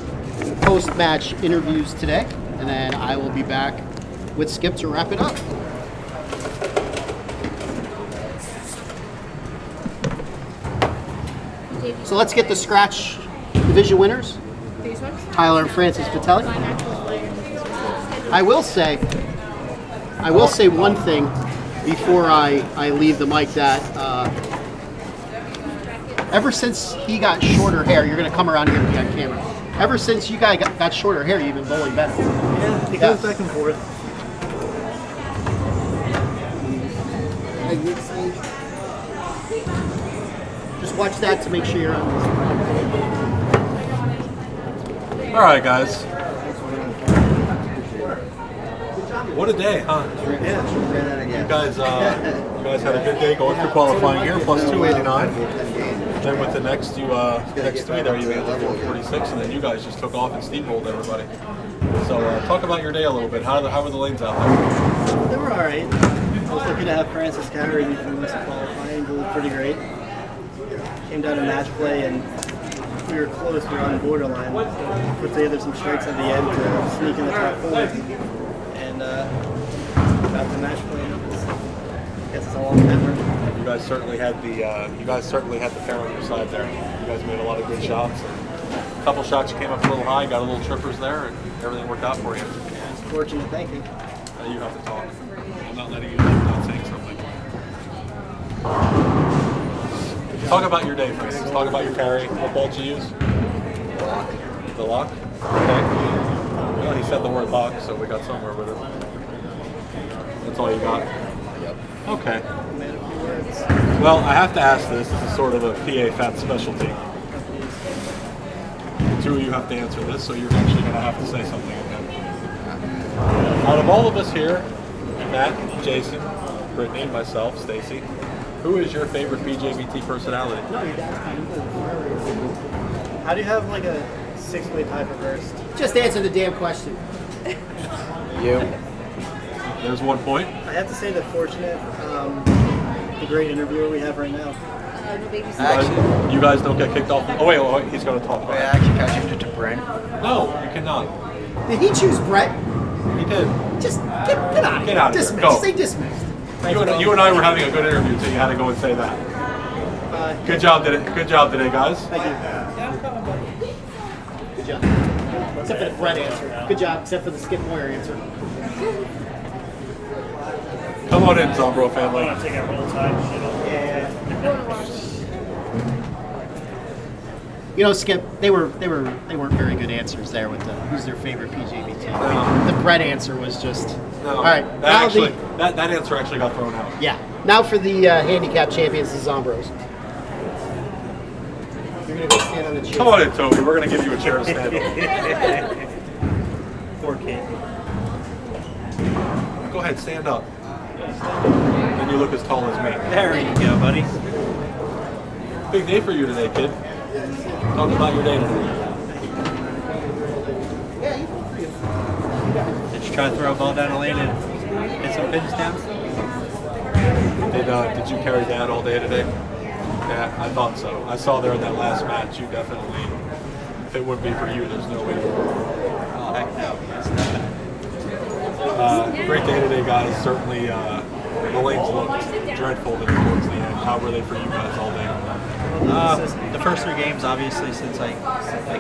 Speaker 1: post-match interviews today, and then I will be back with Skip to wrap it up. So let's get the scratch division winners.
Speaker 8: These ones?
Speaker 1: Tyler and Francis Vitelli.
Speaker 8: My natural players.
Speaker 1: I I will say one thing before I leave the mic that ever since he got shorter hair, you're going to come around here and be on camera. Ever since you guys got shorter hair, you've been bowling better.
Speaker 2: Yeah, it goes back and forth.
Speaker 1: Just watch that to make sure you're on.
Speaker 5: All right, guys. What a day, huh? You guys had a good day going through qualifying here, plus 289. Then with the next three there, you made it to 446, and then you guys just took off and steamrolled everybody. So talk about your day a little bit. How were the lanes out there?
Speaker 2: They were all right. I was lucky to have Francis carry me for most of qualifying. It was pretty great. Came down to match play, and we were close. We were on the borderline. Put together some strikes at the end to sneak in the top 4. And about to match play. I guess it's all on camera.
Speaker 5: You guys certainly had the fair on your side there. You guys made a lot of good shots. And a couple shots you came up a little high, got a little trippers there, and everything worked out for you.
Speaker 2: Yeah, it's fortunate. Thank you.
Speaker 5: Now you have to talk. I'm not letting you leave without saying something. Talk about your day, Francis. Talk about your carry. What ball did you use?
Speaker 9: The lock.
Speaker 5: The lock? Okay. Well, he said the word lock, so we got somewhere with it. That's all you got?
Speaker 9: Yep.
Speaker 5: Okay. Well, I have to ask this. This is sort of a PA Fat specialty. The two of you have to answer this, so you're actually going to have to say something again. Out of all of us here, Matt, Jason, Brittany, and myself, Stacy, who is your favorite PJBT personality?
Speaker 2: How do you have like a 6-way tie for first?
Speaker 1: Just answer the damn question.
Speaker 9: You.
Speaker 5: There's 1 point.
Speaker 2: I have to say that fortunate, the great interviewer we have right now.
Speaker 9: Actually,
Speaker 5: You guys don't get kicked off. Oh, wait, he's going to talk about it.
Speaker 9: actually, can I change it to Brent?
Speaker 5: No, you cannot.
Speaker 1: Did he choose Brett?
Speaker 5: He did.
Speaker 1: Just get out of
Speaker 5: Get out of here.
Speaker 1: Dismissed.
Speaker 5: Go.
Speaker 1: Say dismissed.
Speaker 5: You and I were having a good interview, so you had to go and say that. Good job today, guys.
Speaker 2: Thank you.
Speaker 1: Good job. Except for the Brett answer. Good job, except for the Skip Moyer answer.
Speaker 5: Come on in, Zombro family.
Speaker 1: You know, Skip, they weren't very good answers there with the who's their favorite PJBT.
Speaker 5: No.
Speaker 1: The Brett answer was just
Speaker 5: No,
Speaker 1: all right.
Speaker 5: that answer actually got thrown out.
Speaker 1: Yeah. Now for the handicap champions, the Zombros. You're gonna go stand on the chair.
Speaker 5: Come on in, Toby. We're gonna give you a chair to stand on.
Speaker 2: Poor kid.
Speaker 5: Go ahead, stand up. And you look as tall as me.
Speaker 2: There you go, buddy.
Speaker 5: Big day for you today, kid. Talk about your day today.
Speaker 2: Did you try to throw a ball down the lane and hit some pins down?
Speaker 5: Did you carry Dad all day today? Yeah, I thought so. I saw there in that last match, you definitely, if it wouldn't be for you, there's no way you would.
Speaker 2: Oh, heck no. That's nothing.
Speaker 5: Great day today, guys. Certainly, the lanes looked dreadful there towards the end. How were they for you guys all day?
Speaker 10: The first 3 games, obviously, since I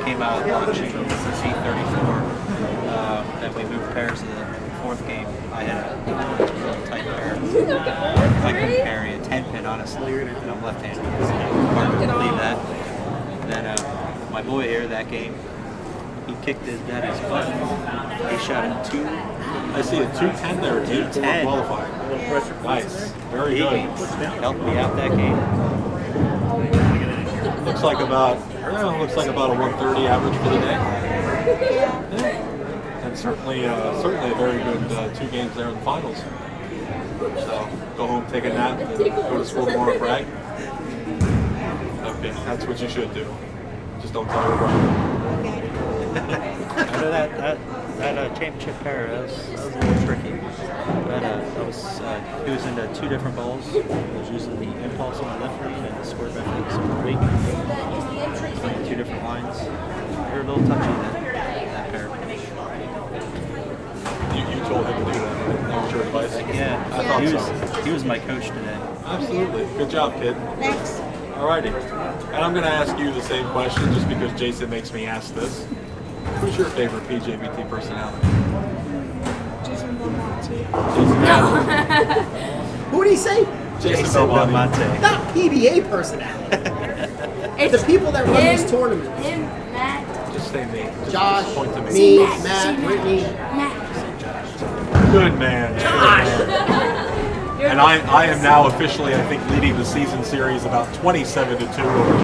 Speaker 10: came out of launch, since 8:34, then we moved pairs to the 4th game. I had a really tight pair. I couldn't carry a 10-pin, honestly, and I'm left-handed. Hard to believe that. Then my boy here that game, he kicked his daddy's butt. He shot a 2.
Speaker 5: I see a 210 there, 210 qualifying. Nice, very good.
Speaker 10: Helped me out that game.
Speaker 5: Looks like about a 130 average for the day. Yeah. And certainly a very good 2 games there in the finals. So go home, take a nap, go to school tomorrow, brag. Okay, that's what you should do. Just don't tell your brother.
Speaker 10: I know that championship pair, that was a little tricky. But he was into 2 different bowls. He was using the impulse on the left read and the square back super weak. Playing 2 different lines. They were a little touchy that pair.
Speaker 5: You told him to do that. That was your advice?
Speaker 10: Yeah,
Speaker 5: I thought so.
Speaker 10: He was my coach today.
Speaker 5: Absolutely. Good job, kid.
Speaker 7: Thanks.
Speaker 5: Alrighty. And I'm going to ask you the same question just because Jason makes me ask this. Who's your favorite PJBT personality?
Speaker 10: Belmonte.
Speaker 1: Who did he say?
Speaker 10: Jason Belmonte.
Speaker 1: Not PBA personality.
Speaker 7: It's
Speaker 1: The people that run
Speaker 7: him,
Speaker 1: these tournaments.
Speaker 7: Him, Matt,
Speaker 5: Just say me. Just
Speaker 1: Josh,
Speaker 5: point to me.
Speaker 1: me,
Speaker 7: Matt,
Speaker 1: Matt, Brittany.
Speaker 7: Matt.
Speaker 5: Good man. Good man. And I am now officially, I think, leading the season series about 27-2.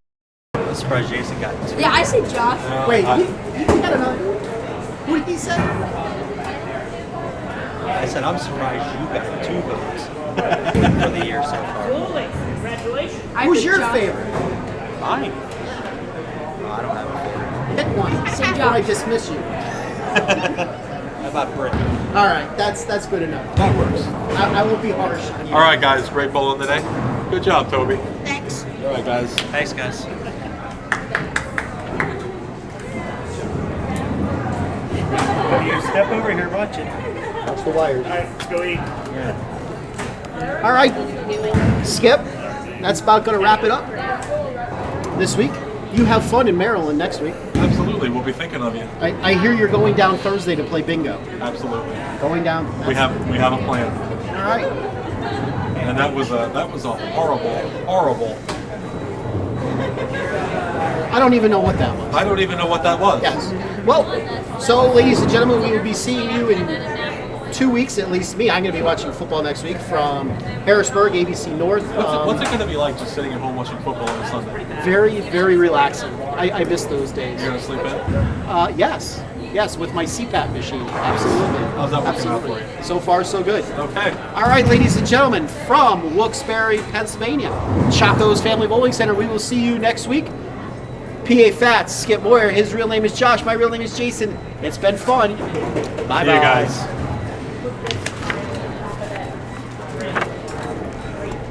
Speaker 10: I'm surprised Jason got two.
Speaker 7: Yeah, I said Josh.
Speaker 1: Wait,
Speaker 5: I-
Speaker 1: he got another. Who did he say?
Speaker 10: I said, I'm surprised you got 2 votes for the year so far.
Speaker 3: Absolutely. Congratulations.
Speaker 7: I
Speaker 1: Who's
Speaker 7: picked
Speaker 1: your
Speaker 7: Josh.
Speaker 1: favorite?
Speaker 10: Mine. I don't have a favorite.
Speaker 1: Pick one.
Speaker 7: Say
Speaker 1: Before I
Speaker 7: Josh.
Speaker 1: dismiss you.
Speaker 10: How about Brittany?
Speaker 1: All right, that's good enough.
Speaker 5: That works.
Speaker 1: I won't be harsh on you.
Speaker 5: All right, guys. Great bowling today. Good job, Toby.
Speaker 1: Thanks.
Speaker 5: All right, guys.
Speaker 10: Thanks, guys.
Speaker 2: You step over here, watch it.
Speaker 1: Watch the wires.
Speaker 2: All right, let's go eat.
Speaker 1: All right, Skip. That's about going to wrap it up this week. You have fun in Maryland next week.
Speaker 5: Absolutely. We'll be thinking of you.
Speaker 1: I hear you're going down Thursday to play bingo.
Speaker 5: Absolutely.
Speaker 1: Going down.
Speaker 5: We have a plan.
Speaker 1: All right.
Speaker 5: And that was a horrible.
Speaker 1: I don't even know what that was.
Speaker 5: I don't even know what that was.
Speaker 1: Yes. Well, so ladies and gentlemen, we will be seeing you in 2 weeks, at least me. I'm going to be watching football next week from Harrisburg, ABC North.
Speaker 5: What's it going to be like just sitting at home watching football on a Sunday?
Speaker 1: Very, very relaxing. I miss those days.
Speaker 5: You're going to sleep in?
Speaker 1: Yes. Yes, with my CPAP machine. Absolutely.
Speaker 5: How's that working out
Speaker 1: Absolutely.
Speaker 5: for you?
Speaker 1: So far, so good.
Speaker 5: Okay.
Speaker 1: All right, ladies and gentlemen, from Wilkes-Barre, Pennsylvania, Chacko's Family Bowling Center, we will see you next week. PA Fats, Skip Moyer, his real name is Josh, my real name is Jason. It's been fun. Bye-bye.
Speaker 5: See you guys.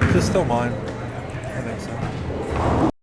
Speaker 10: Is this still mine?